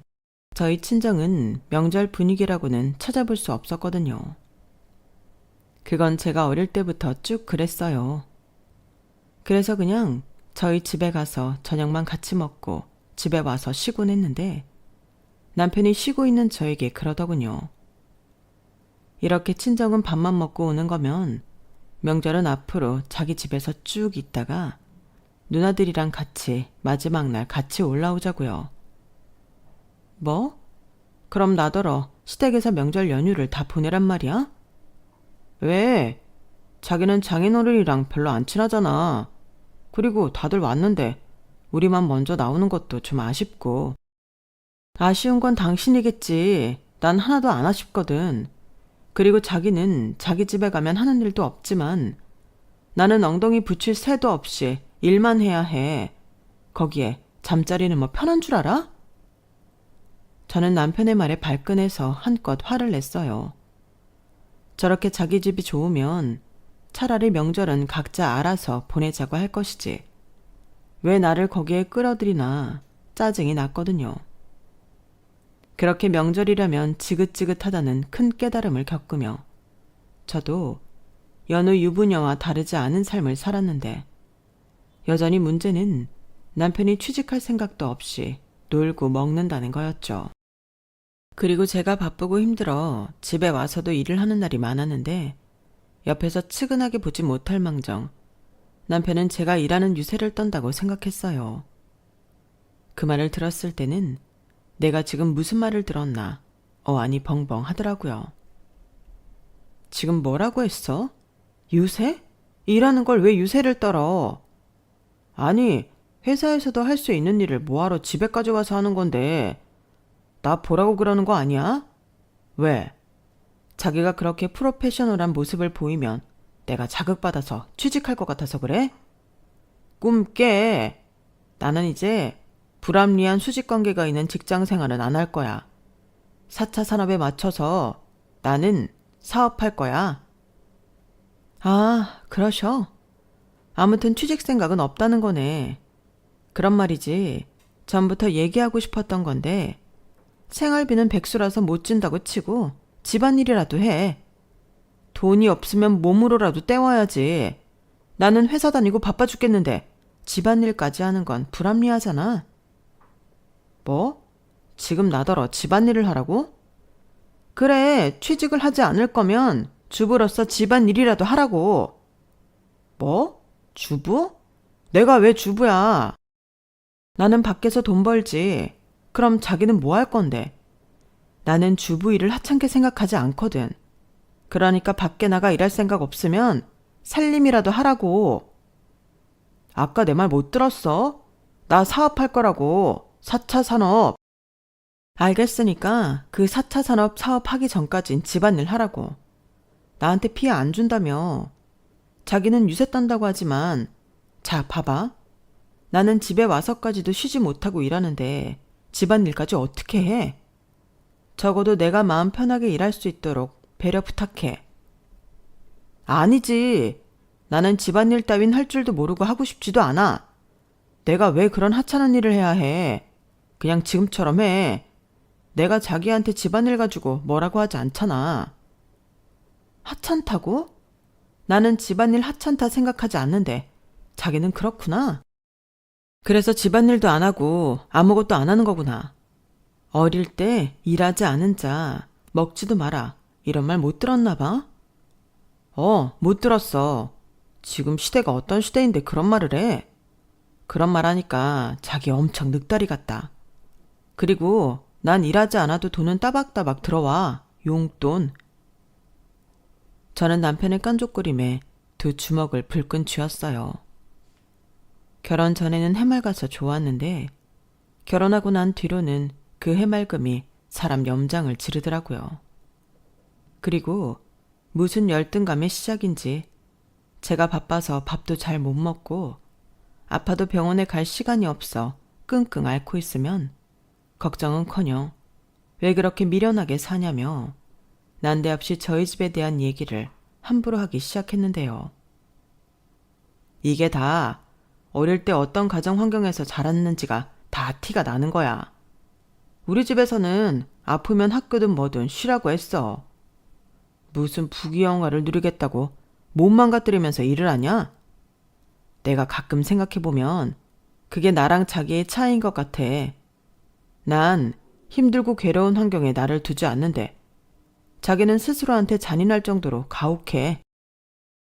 저희 친정은 명절 분위기라고는 찾아볼 수 없었거든요. 그건 제가 어릴 때부터 쭉 그랬어요. 그래서 그냥 저희 집에 가서 저녁만 같이 먹고 집에 와서 쉬곤 했는데 남편이 쉬고 있는 저에게 그러더군요. 이렇게 친정은 밥만 먹고 오는 거면 명절은 앞으로 자기 집에서 쭉 있다가 누나들이랑 같이 마지막 날 같이 올라오자고요. 뭐? 그럼 나더러 시댁에서 명절 연휴를 다 보내란 말이야? 왜? 자기는 장인어른이랑 별로 안 친하잖아. 그리고 다들 왔는데 우리만 먼저 나오는 것도 좀 아쉽고. 아쉬운 건 당신이겠지. 난 하나도 안 아쉽거든. 그리고 자기는 자기 집에 가면 하는 일도 없지만 나는 엉덩이 붙일 새도 없이 일만 해야 해. 거기에 잠자리는 뭐 편한 줄 알아? 저는 남편의 말에 발끈해서 한껏 화를 냈어요. 저렇게 자기 집이 좋으면 차라리 명절은 각자 알아서 보내자고 할 것이지. 왜 나를 거기에 끌어들이나 짜증이 났거든요. 그렇게 명절이라면 지긋지긋하다는 큰 깨달음을 겪으며 저도 여느 유부녀와 다르지 않은 삶을 살았는데 여전히 문제는 남편이 취직할 생각도 없이 놀고 먹는다는 거였죠. 그리고 제가 바쁘고 힘들어 집에 와서도 일을 하는 날이 많았는데 옆에서 측은하게 보지 못할 망정 남편은 제가 일하는 유세를 떤다고 생각했어요. 그 말을 들었을 때는 내가 지금 무슨 말을 들었나 어안이 벙벙 하더라고요. 지금 뭐라고 했어? 유세? 일하는 걸 왜 유세를 떨어? 아니, 회사에서도 할 수 있는 일을 뭐하러 집에까지 와서 하는 건데 나 보라고 그러는 거 아니야? 왜? 자기가 그렇게 프로페셔널한 모습을 보이면 내가 자극받아서 취직할 것 같아서 그래? 꿈 깨. 나는 이제 불합리한 수직 관계가 있는 직장 생활은 안 할 거야. 4차 산업에 맞춰서 나는 사업할 거야. 아, 그러셔. 아무튼 취직 생각은 없다는 거네. 그런 말이지. 전부터 얘기하고 싶었던 건데 생활비는 백수라서 못 준다고 치고 집안일이라도 해. 돈이 없으면 몸으로라도 때워야지. 나는 회사 다니고 바빠 죽겠는데 집안일까지 하는 건 불합리하잖아. 뭐? 지금 나더러 집안일을 하라고? 그래, 취직을 하지 않을 거면 주부로서 집안일이라도 하라고. 뭐? 주부? 내가 왜 주부야? 나는 밖에서 돈 벌지. 그럼 자기는 뭐 할 건데? 나는 주부 일을 하찮게 생각하지 않거든. 그러니까 밖에 나가 일할 생각 없으면 살림이라도 하라고. 아까 내 말 못 들었어? 나 사업할 거라고. 4차 산업. 알겠으니까 그 4차 산업 사업하기 전까진 집안일 하라고. 나한테 피해 안 준다며. 자기는 유세 떤다고 하지만 자, 봐봐. 나는 집에 와서까지도 쉬지 못하고 일하는데 집안일까지 어떻게 해? 적어도 내가 마음 편하게 일할 수 있도록 배려 부탁해. 아니지. 나는 집안일 따윈 할 줄도 모르고 하고 싶지도 않아. 내가 왜 그런 하찮은 일을 해야 해? 그냥 지금처럼 해. 내가 자기한테 집안일 가지고 뭐라고 하지 않잖아. 하찮다고? 나는 집안일 하찮다 생각하지 않는데 자기는 그렇구나. 그래서 집안일도 안 하고 아무것도 안 하는 거구나. 어릴 때 일하지 않은 자 먹지도 마라. 이런 말 못 들었나 봐? 못 들었어. 지금 시대가 어떤 시대인데 그런 말을 해? 그런 말 하니까 자기 엄청 늑다리 같다. 그리고 난 일하지 않아도 돈은 따박따박 들어와. 용돈. 저는 남편의 깐족거림에 두 주먹을 불끈 쥐었어요. 결혼 전에는 해맑아서 좋았는데 결혼하고 난 뒤로는 그 해맑음이 사람 염장을 지르더라고요. 그리고 무슨 열등감의 시작인지 제가 바빠서 밥도 잘 못 먹고 아파도 병원에 갈 시간이 없어 끙끙 앓고 있으면 걱정은커녕 왜 그렇게 미련하게 사냐며 난데없이 저희 집에 대한 얘기를 함부로 하기 시작했는데요. 이게 다 어릴 때 어떤 가정 환경에서 자랐는지가 다 티가 나는 거야. 우리 집에서는 아프면 학교든 뭐든 쉬라고 했어. 무슨 부귀영화를 누리겠다고 몸 망가뜨리면서 일을 하냐? 내가 가끔 생각해보면 그게 나랑 자기의 차이인 것 같아. 난 힘들고 괴로운 환경에 나를 두지 않는데 자기는 스스로한테 잔인할 정도로 가혹해.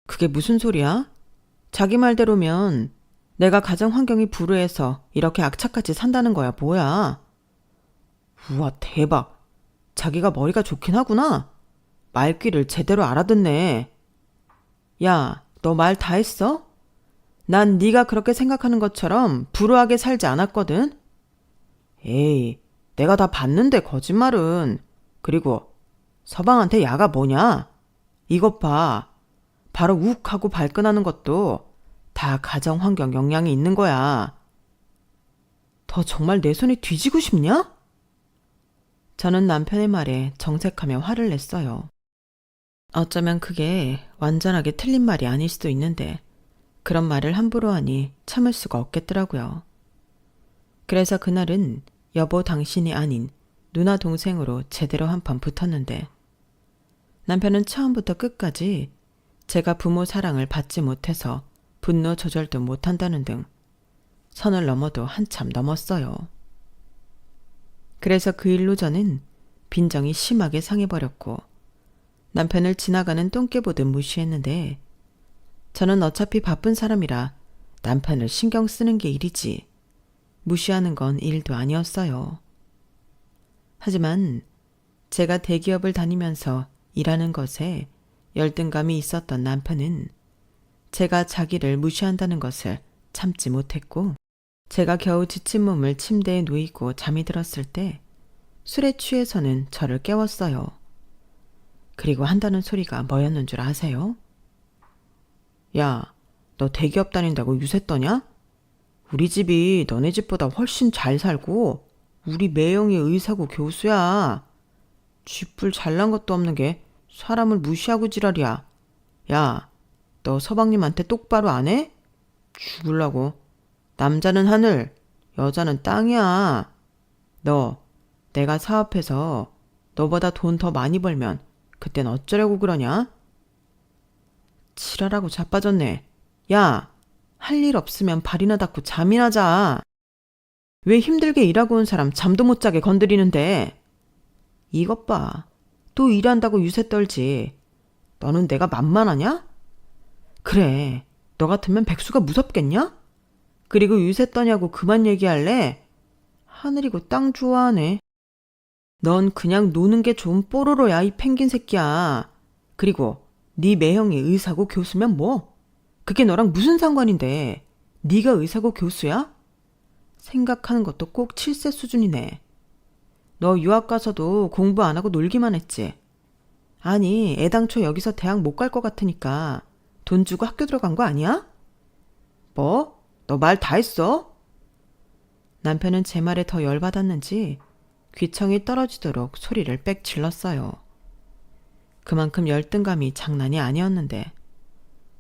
그게 무슨 소리야? 자기 말대로면 내가 가정 환경이 불우해서 이렇게 악착같이 산다는 거야, 뭐야? 우와, 대박. 자기가 머리가 좋긴 하구나. 말귀를 제대로 알아듣네. 야, 너 말 다 했어? 난 네가 그렇게 생각하는 것처럼 불우하게 살지 않았거든. 에이, 내가 다 봤는데 거짓말은. 그리고 서방한테 야가 뭐냐? 이것 봐. 바로 욱 하고 발끈하는 것도 다 가정 환경 영향이 있는 거야. 더 정말 내 손이 뒤지고 싶냐? 저는 남편의 말에 정색하며 화를 냈어요. 어쩌면 그게 완전하게 틀린 말이 아닐 수도 있는데 그런 말을 함부로 하니 참을 수가 없겠더라고요. 그래서 그날은 여보 당신이 아닌 누나 동생으로 제대로 한판 붙었는데 남편은 처음부터 끝까지 제가 부모 사랑을 받지 못해서 분노 조절도 못한다는 등 선을 넘어도 한참 넘었어요. 그래서 그 일로 저는 빈정이 심하게 상해버렸고 남편을 지나가는 똥개 보듯 무시했는데 저는 어차피 바쁜 사람이라 남편을 신경 쓰는 게 일이지 무시하는 건 일도 아니었어요. 하지만 제가 대기업을 다니면서 일하는 것에 열등감이 있었던 남편은 제가 자기를 무시한다는 것을 참지 못했고 제가 겨우 지친 몸을 침대에 누이고 잠이 들었을 때 술에 취해서는 저를 깨웠어요. 그리고 한다는 소리가 뭐였는 줄 아세요? 야, 너 대기업 다닌다고 유세 떠냐? 우리 집이 너네 집보다 훨씬 잘 살고 우리 매형이 의사고 교수야. 쥐뿔 잘난 것도 없는 게 사람을 무시하고 지랄이야. 야, 너 서방님한테 똑바로 안 해? 죽을라고. 남자는 하늘, 여자는 땅이야. 너, 내가 사업해서 너보다 돈 더 많이 벌면 그땐 어쩌려고 그러냐? 지랄하고 자빠졌네. 야, 할 일 없으면 발이나 닦고 잠이나 자. 왜 힘들게 일하고 온 사람 잠도 못 자게 건드리는데? 이것 봐. 또 일한다고 유세 떨지. 너는 내가 만만하냐? 그래. 너 같으면 백수가 무섭겠냐? 그리고 유세 떠냐고 그만 얘기할래? 하늘이고 땅 좋아하네. 넌 그냥 노는 게 좋은 뽀로로야, 이 펭귄 새끼야. 그리고 네 매형이 의사고 교수면 뭐? 그게 너랑 무슨 상관인데? 네가 의사고 교수야? 생각하는 것도 꼭 7세 수준이네. 너 유학 가서도 공부 안 하고 놀기만 했지? 아니, 애당초 여기서 대학 못 갈 것 같으니까 돈 주고 학교 들어간 거 아니야? 뭐? 너 말 다 했어? 남편은 제 말에 더 열받았는지 귀청이 떨어지도록 소리를 빽 질렀어요. 그만큼 열등감이 장난이 아니었는데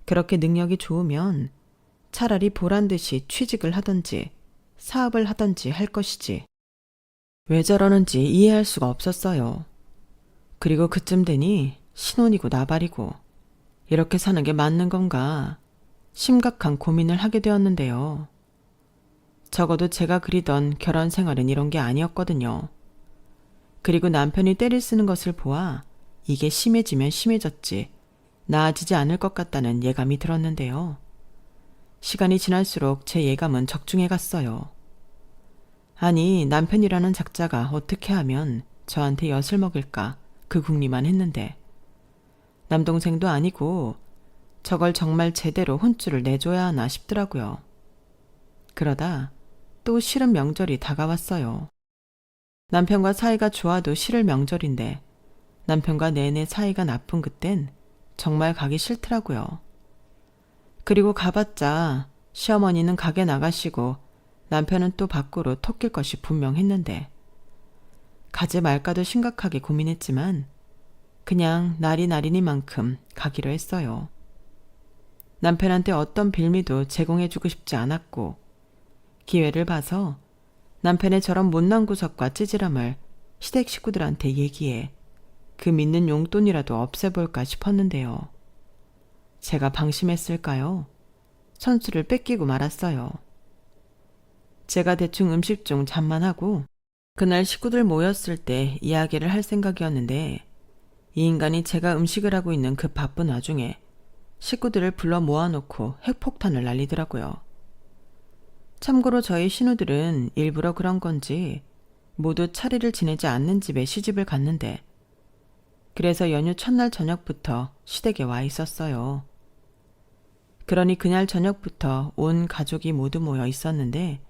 그렇게 능력이 좋으면 차라리 보란듯이 취직을 하던지 사업을 하던지 할 것이지. 왜 저러는지 이해할 수가 없었어요. 그리고 그쯤 되니 신혼이고 나발이고 이렇게 사는 게 맞는 건가 심각한 고민을 하게 되었는데요. 적어도 제가 그리던 결혼 생활은 이런 게 아니었거든요. 그리고 남편이 때를 쓰는 것을 보아 이게 심해지면 심해졌지 나아지지 않을 것 같다는 예감이 들었는데요. 시간이 지날수록 제 예감은 적중해 갔어요. 아니, 남편이라는 작자가 어떻게 하면 저한테 엿을 먹일까 그 궁리만 했는데 남동생도 아니고 저걸 정말 제대로 혼쭐을 내줘야 하나 싶더라고요. 그러다 또 싫은 명절이 다가왔어요. 남편과 사이가 좋아도 싫을 명절인데 남편과 내내 사이가 나쁜 그땐 정말 가기 싫더라고요. 그리고 가봤자 시어머니는 가게 나가시고 남편은 또 밖으로 톡길 것이 분명했는데 가지 말까도 심각하게 고민했지만 그냥 날이 날이니만큼 가기로 했어요. 남편한테 어떤 빌미도 제공해주고 싶지 않았고 기회를 봐서 남편의 저런 못난 구석과 찌질함을 시댁 식구들한테 얘기해 그 믿는 용돈이라도 없애볼까 싶었는데요. 제가 방심했을까요? 선수를 뺏기고 말았어요. 제가 대충 음식 중 잠만 하고 그날 식구들 모였을 때 이야기를 할 생각이었는데 이 인간이 제가 음식을 하고 있는 그 바쁜 와중에 식구들을 불러 모아놓고 핵폭탄을 날리더라고요. 참고로 저희 신우들은 일부러 그런 건지 모두 차례를 지내지 않는 집에 시집을 갔는데 그래서 연휴 첫날 저녁부터 시댁에 와 있었어요. 그러니 그날 저녁부터 온 가족이 모두 모여 있었는데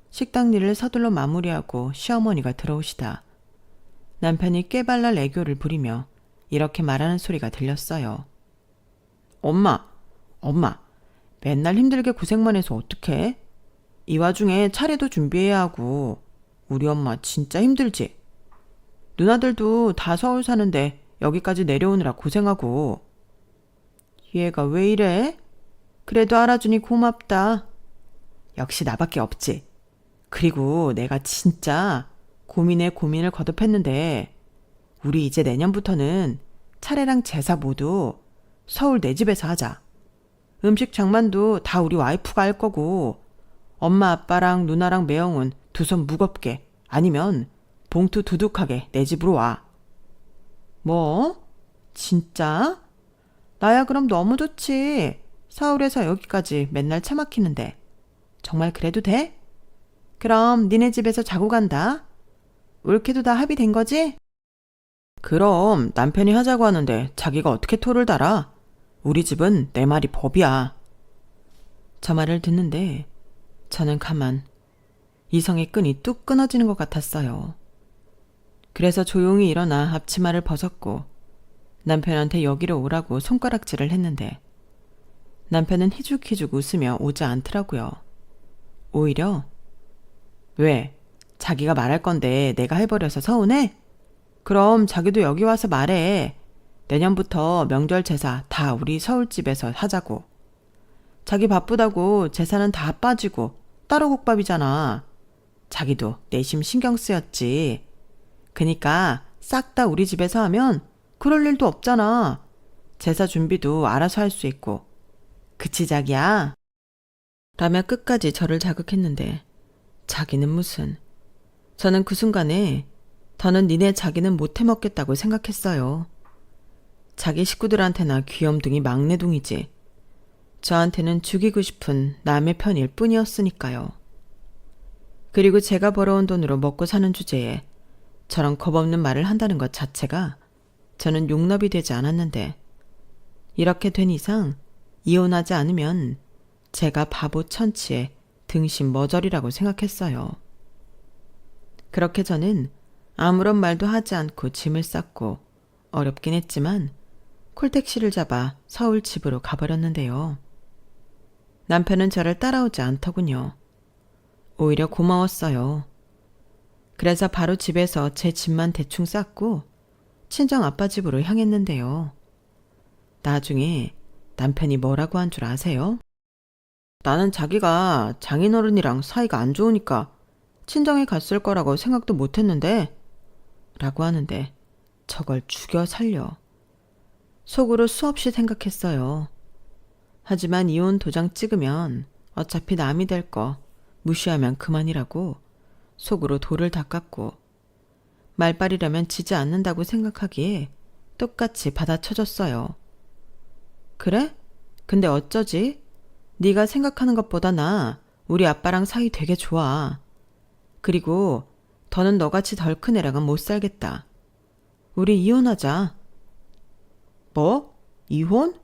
식당 일을 서둘러 마무리하고 시어머니가 들어오시다 남편이 꾀발랄 애교를 부리며 이렇게 말하는 소리가 들렸어요. 엄마, 맨날 힘들게 고생만 해서 어떡해? 이 와중에 차례도 준비해야 하고 우리 엄마 진짜 힘들지? 누나들도 다 서울 사는데 여기까지 내려오느라 고생하고. 얘가 왜 이래? 그래도 알아주니 고맙다. 역시 나밖에 없지. 그리고 내가 진짜 고민에 고민을 거듭했는데 우리 이제 내년부터는 차례랑 제사 모두 서울 내 집에서 하자. 음식 장만도 다 우리 와이프가 할 거고 엄마 아빠랑 누나랑 매형은 두 손 무겁게 아니면 봉투 두둑하게 내 집으로 와. 뭐? 진짜? 나야 그럼 너무 좋지. 서울에서 여기까지 맨날 차 막히는데. 정말 그래도 돼? 그럼 니네 집에서 자고 간다. 올케도 다 합의된 거지? 그럼 남편이 하자고 하는데 자기가 어떻게 토를 달아? 우리 집은 내 말이 법이야. 저 말을 듣는데 저는 가만 이성의 끈이 뚝 끊어지는 것 같았어요. 그래서 조용히 일어나 앞치마를 벗었고 남편한테 여기로 오라고 손가락질을 했는데 남편은 희죽희죽 웃으며 오지 않더라고요. 오히려 왜? 자기가 말할 건데 내가 해버려서 서운해? 그럼 자기도 여기 와서 말해. 내년부터 명절 제사 다 우리 서울집에서 하자고. 자기 바쁘다고 제사는 다 빠지고 따로 국밥이잖아. 자기도 내심 신경 쓰였지. 그니까 싹 다 우리 집에서 하면 그럴 일도 없잖아. 제사 준비도 알아서 할 수 있고. 그치 자기야? 라며 끝까지 저를 자극했는데 자기는 무슨. 저는 그 순간에 더는 니네 자기는 못 해먹겠다고 생각했어요. 자기 식구들한테나 귀염둥이 막내둥이지. 저한테는 죽이고 싶은 남의 편일 뿐이었으니까요. 그리고 제가 벌어온 돈으로 먹고 사는 주제에 저런 겁없는 말을 한다는 것 자체가 저는 용납이 되지 않았는데 이렇게 된 이상 이혼하지 않으면 제가 바보 천치에 등신 머저리라고 생각했어요. 그렇게 저는 아무런 말도 하지 않고 짐을 쌌고 어렵긴 했지만 콜택시를 잡아 서울 집으로 가버렸는데요. 남편은 저를 따라오지 않더군요. 오히려 고마웠어요. 그래서 바로 집에서 제 짐만 대충 쌌고 친정 아빠 집으로 향했는데요. 나중에 남편이 뭐라고 한 줄 아세요? 나는 자기가 장인어른이랑 사이가 안 좋으니까 친정에 갔을 거라고 생각도 못 했는데 라고 하는데 저걸 죽여 살려. 속으로 수없이 생각했어요. 하지만 이혼 도장 찍으면 어차피 남이 될 거 무시하면 그만이라고 속으로 돌을 닦았고 말빨이라면 지지 않는다고 생각하기에 똑같이 받아쳐줬어요. 그래? 근데 어쩌지? 네가 생각하는 것보다 나 우리 아빠랑 사이 되게 좋아. 그리고 더는 너같이 덜 큰 애랑은 못 살겠다. 우리 이혼하자. 뭐? 이혼?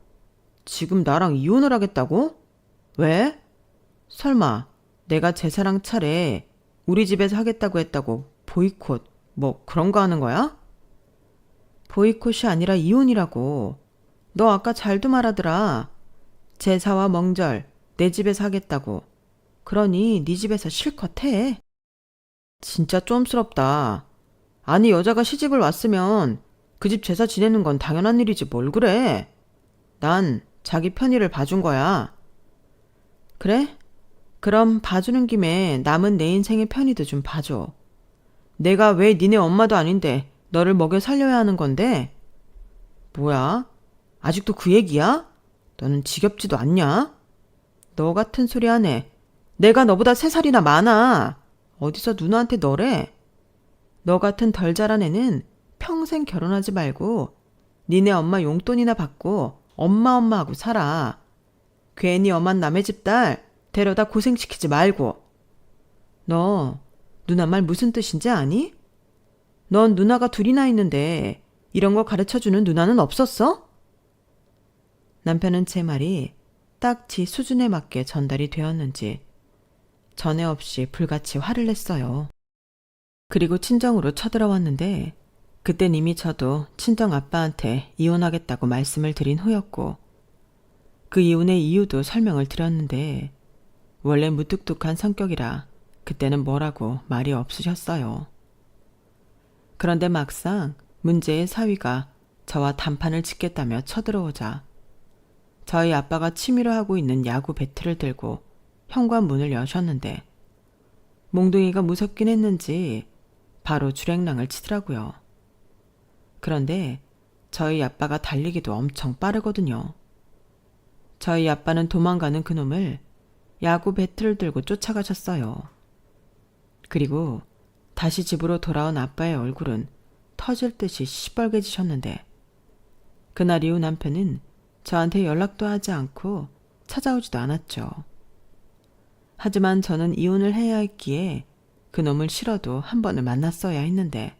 지금 나랑 이혼을 하겠다고? 왜? 설마 내가 제사랑 차례 우리 집에서 하겠다고 했다고 보이콧 뭐 그런 거 하는 거야? 보이콧이 아니라 이혼이라고. 너 아까 잘도 말하더라. 제사와 명절 내 집에서 하겠다고. 그러니 네 집에서 실컷 해. 진짜 쫌스럽다. 아니 여자가 시집을 왔으면 그 집 제사 지내는 건 당연한 일이지 뭘 그래. 난 자기 편의를 봐준 거야. 그래? 그럼 봐주는 김에 남은 내 인생의 편의도 좀 봐줘. 내가 왜 니네 엄마도 아닌데 너를 먹여 살려야 하는 건데? 뭐야? 아직도 그 얘기야? 너는 지겹지도 않냐? 너 같은 소리 하네. 내가 너보다 3살이나 많아. 어디서 누나한테 너래? 너 같은 덜 자란 애는 평생 결혼하지 말고 니네 엄마 용돈이나 받고 엄마 하고 살아. 괜히 엄한 남의 집 딸 데려다 고생시키지 말고. 너 누나 말 무슨 뜻인지 아니? 넌 누나가 둘이나 있는데 이런 거 가르쳐주는 누나는 없었어? 남편은 제 말이 딱 지 수준에 맞게 전달이 되었는지 전에 없이 불같이 화를 냈어요. 그리고 친정으로 쳐들어왔는데 그땐 이미 저도 친정 아빠한테 이혼하겠다고 말씀을 드린 후였고 그 이혼의 이유도 설명을 드렸는데 원래 무뚝뚝한 성격이라 그때는 뭐라고 말이 없으셨어요. 그런데 막상 문제의 사위가 저와 단판을 짓겠다며 쳐들어오자 저희 아빠가 취미로 하고 있는 야구 배트를 들고 현관문을 여셨는데 몽둥이가 무섭긴 했는지 바로 주랭랑을 치더라고요. 그런데 저희 아빠가 달리기도 엄청 빠르거든요. 저희 아빠는 도망가는 그놈을 야구 배트를 들고 쫓아가셨어요. 그리고 다시 집으로 돌아온 아빠의 얼굴은 터질 듯이 시뻘개지셨는데 그날 이후 남편은 저한테 연락도 하지 않고 찾아오지도 않았죠. 하지만 저는 이혼을 해야 했기에 그놈을 싫어도 한 번을 만났어야 했는데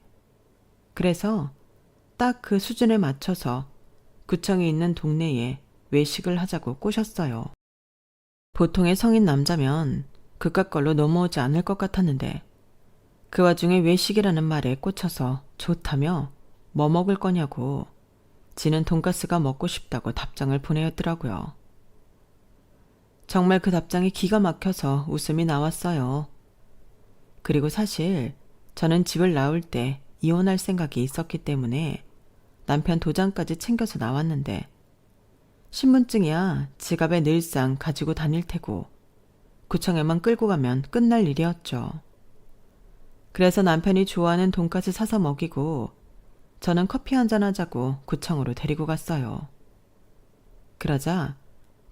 그래서 딱 그 수준에 맞춰서 구청에 있는 동네에 외식을 하자고 꼬셨어요. 보통의 성인 남자면 그깟 걸로 넘어오지 않을 것 같았는데 그 와중에 외식이라는 말에 꽂혀서 좋다며 뭐 먹을 거냐고 지는 돈가스가 먹고 싶다고 답장을 보내었더라고요. 정말 그 답장이 기가 막혀서 웃음이 나왔어요. 그리고 사실 저는 집을 나올 때 이혼할 생각이 있었기 때문에 남편 도장까지 챙겨서 나왔는데 신분증이야 지갑에 늘상 가지고 다닐 테고 구청에만 끌고 가면 끝날 일이었죠. 그래서 남편이 좋아하는 돈가스 사서 먹이고 저는 커피 한잔 하자고 구청으로 데리고 갔어요. 그러자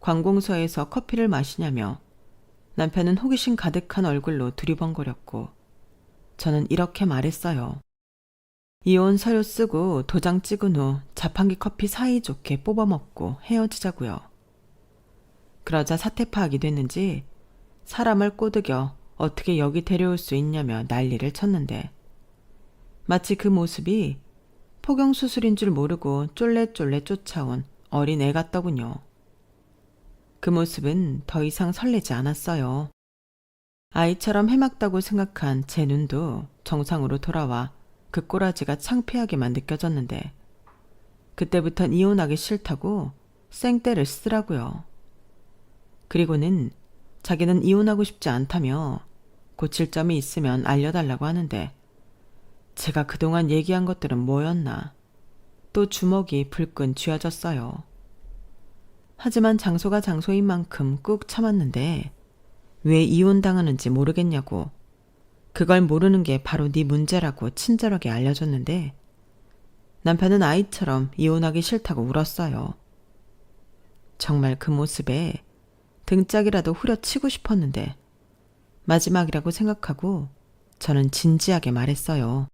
관공서에서 커피를 마시냐며 남편은 호기심 가득한 얼굴로 두리번거렸고 저는 이렇게 말했어요. 이혼 서류 쓰고 도장 찍은 후 자판기 커피 사이좋게 뽑아 먹고 헤어지자고요. 그러자 사태 파악이 됐는지 사람을 꼬드겨 어떻게 여기 데려올 수 있냐며 난리를 쳤는데 마치 그 모습이 포경수술인 줄 모르고 쫄래쫄래 쫓아온 어린 애 같더군요. 그 모습은 더 이상 설레지 않았어요. 아이처럼 해맑다고 생각한 제 눈도 정상으로 돌아와 그 꼬라지가 창피하게만 느껴졌는데 그때부턴 이혼하기 싫다고 생떼를 쓰더라고요. 그리고는 자기는 이혼하고 싶지 않다며 고칠 점이 있으면 알려달라고 하는데 제가 그동안 얘기한 것들은 뭐였나. 또 주먹이 불끈 쥐어졌어요. 하지만 장소가 장소인 만큼 꾹 참았는데 왜 이혼당하는지 모르겠냐고 그걸 모르는 게 바로 네 문제라고 친절하게 알려줬는데 남편은 아이처럼 이혼하기 싫다고 울었어요. 정말 그 모습에 등짝이라도 후려치고 싶었는데 마지막이라고 생각하고 저는 진지하게 말했어요.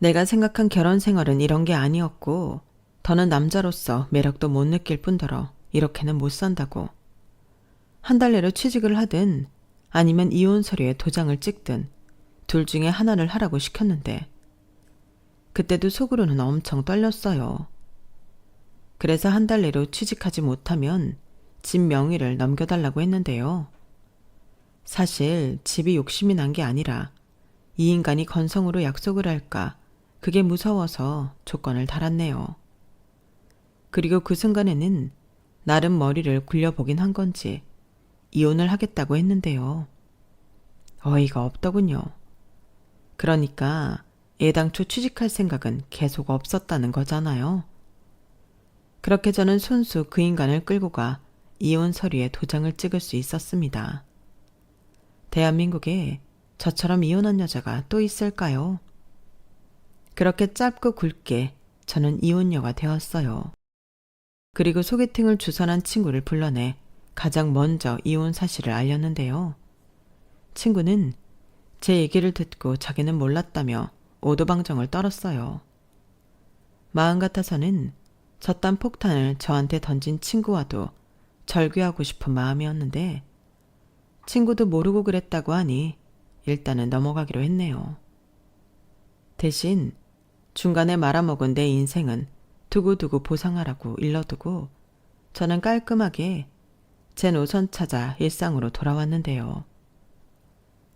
내가 생각한 결혼 생활은 이런 게 아니었고 더는 남자로서 매력도 못 느낄 뿐더러 이렇게는 못 산다고. 한 달 내로 취직을 하든 아니면 이혼 서류에 도장을 찍든 둘 중에 하나를 하라고 시켰는데 그때도 속으로는 엄청 떨렸어요. 그래서 한 달 내로 취직하지 못하면 집 명의를 넘겨달라고 했는데요. 사실 집이 욕심이 난 게 아니라 이 인간이 건성으로 약속을 할까 그게 무서워서 조건을 달았네요. 그리고 그 순간에는 나름 머리를 굴려보긴 한 건지 이혼을 하겠다고 했는데요. 어이가 없더군요. 그러니까 애당초 취직할 생각은 계속 없었다는 거잖아요. 그렇게 저는 손수 그 인간을 끌고 가 이혼 서류에 도장을 찍을 수 있었습니다. 대한민국에 저처럼 이혼한 여자가 또 있을까요? 그렇게 짧고 굵게 저는 이혼녀가 되었어요. 그리고 소개팅을 주선한 친구를 불러내 가장 먼저 이혼 사실을 알렸는데요. 친구는 제 얘기를 듣고 자기는 몰랐다며 오도방정을 떨었어요. 마음 같아서는 저딴 폭탄을 저한테 던진 친구와도 절규하고 싶은 마음이었는데 친구도 모르고 그랬다고 하니 일단은 넘어가기로 했네요. 대신 중간에 말아먹은 내 인생은 두고두고 보상하라고 일러두고 저는 깔끔하게 제 노선 찾아 일상으로 돌아왔는데요.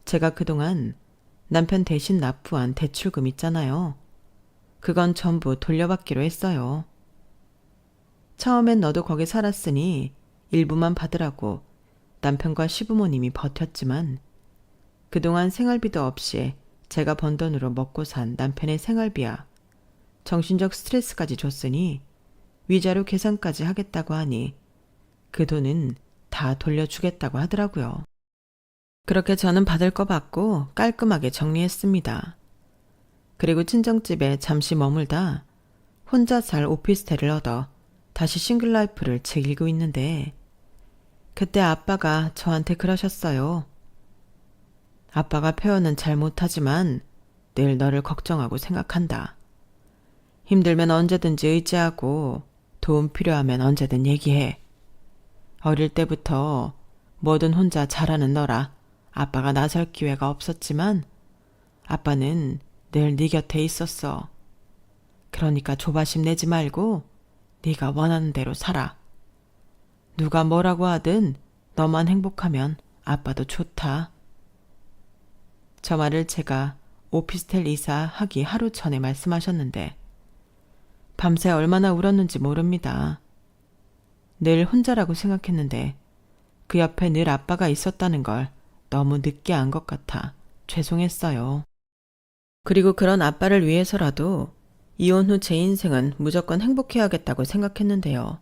제가 그동안 남편 대신 납부한 대출금 있잖아요. 그건 전부 돌려받기로 했어요. 처음엔 너도 거기 살았으니 일부만 받으라고 남편과 시부모님이 버텼지만 그동안 생활비도 없이 제가 번 돈으로 먹고 산 남편의 생활비야 정신적 스트레스까지 줬으니 위자료 계산까지 하겠다고 하니 그 돈은 다 돌려주겠다고 하더라고요. 그렇게 저는 받을 거 받고 깔끔하게 정리했습니다. 그리고 친정집에 잠시 머물다 혼자 살 오피스텔을 얻어 다시 싱글라이프를 즐기고 있는데 그때 아빠가 저한테 그러셨어요. 아빠가 표현은 잘 못하지만 늘 너를 걱정하고 생각한다. 힘들면 언제든지 의지하고 도움 필요하면 언제든 얘기해. 어릴 때부터 뭐든 혼자 잘하는 너라 아빠가 나설 기회가 없었지만 아빠는 늘 네 곁에 있었어. 그러니까 조바심 내지 말고 네가 원하는 대로 살아. 누가 뭐라고 하든 너만 행복하면 아빠도 좋다. 저 말을 제가 오피스텔 이사하기 하루 전에 말씀하셨는데 밤새 얼마나 울었는지 모릅니다. 늘 혼자라고 생각했는데 그 옆에 늘 아빠가 있었다는 걸 너무 늦게 안 것 같아 죄송했어요. 그리고 그런 아빠를 위해서라도 이혼 후 제 인생은 무조건 행복해야겠다고 생각했는데요.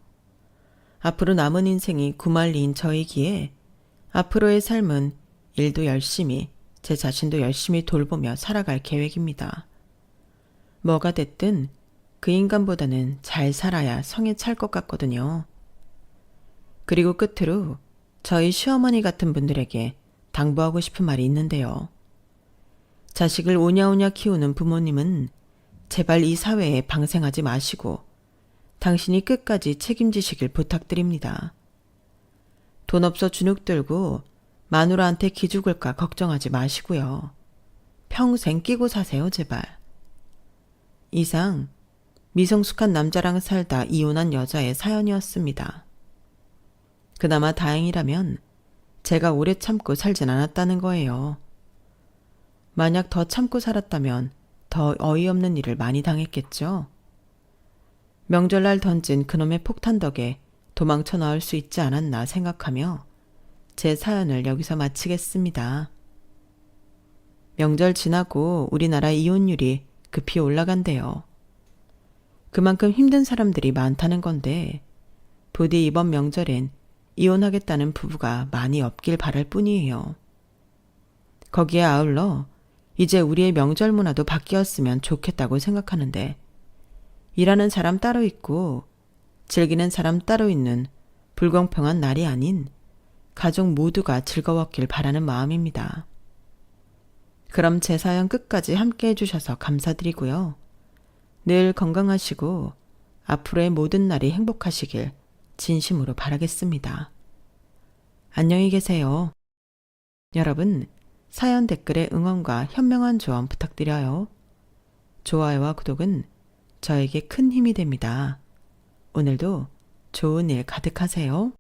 앞으로 남은 인생이 구말리인 저이기에 앞으로의 삶은 일도 열심히 제 자신도 열심히 돌보며 살아갈 계획입니다. 뭐가 됐든 그 인간보다는 잘 살아야 성에 찰 것 같거든요. 그리고 끝으로 저희 시어머니 같은 분들에게 당부하고 싶은 말이 있는데요. 자식을 오냐오냐 키우는 부모님은 제발 이 사회에 방생하지 마시고 당신이 끝까지 책임지시길 부탁드립니다. 돈 없어 주눅 들고 마누라한테 기죽을까 걱정하지 마시고요. 평생 끼고 사세요, 제발. 이상 미성숙한 남자랑 살다 이혼한 여자의 사연이었습니다. 그나마 다행이라면 제가 오래 참고 살진 않았다는 거예요. 만약 더 참고 살았다면 더 어이없는 일을 많이 당했겠죠. 명절날 던진 그놈의 폭탄 덕에 도망쳐 나올 수 있지 않았나 생각하며 제 사연을 여기서 마치겠습니다. 명절 지나고 우리나라 이혼율이 급히 올라간대요. 그만큼 힘든 사람들이 많다는 건데 부디 이번 명절엔 이혼하겠다는 부부가 많이 없길 바랄 뿐이에요. 거기에 아울러 이제 우리의 명절 문화도 바뀌었으면 좋겠다고 생각하는데 일하는 사람 따로 있고 즐기는 사람 따로 있는 불공평한 날이 아닌 가족 모두가 즐거웠길 바라는 마음입니다. 그럼 제 사연 끝까지 함께 해주셔서 감사드리고요. 늘 건강하시고 앞으로의 모든 날이 행복하시길 진심으로 바라겠습니다. 안녕히 계세요. 여러분, 사연 댓글에 응원과 현명한 조언 부탁드려요. 좋아요와 구독은 저에게 큰 힘이 됩니다. 오늘도 좋은 일 가득하세요.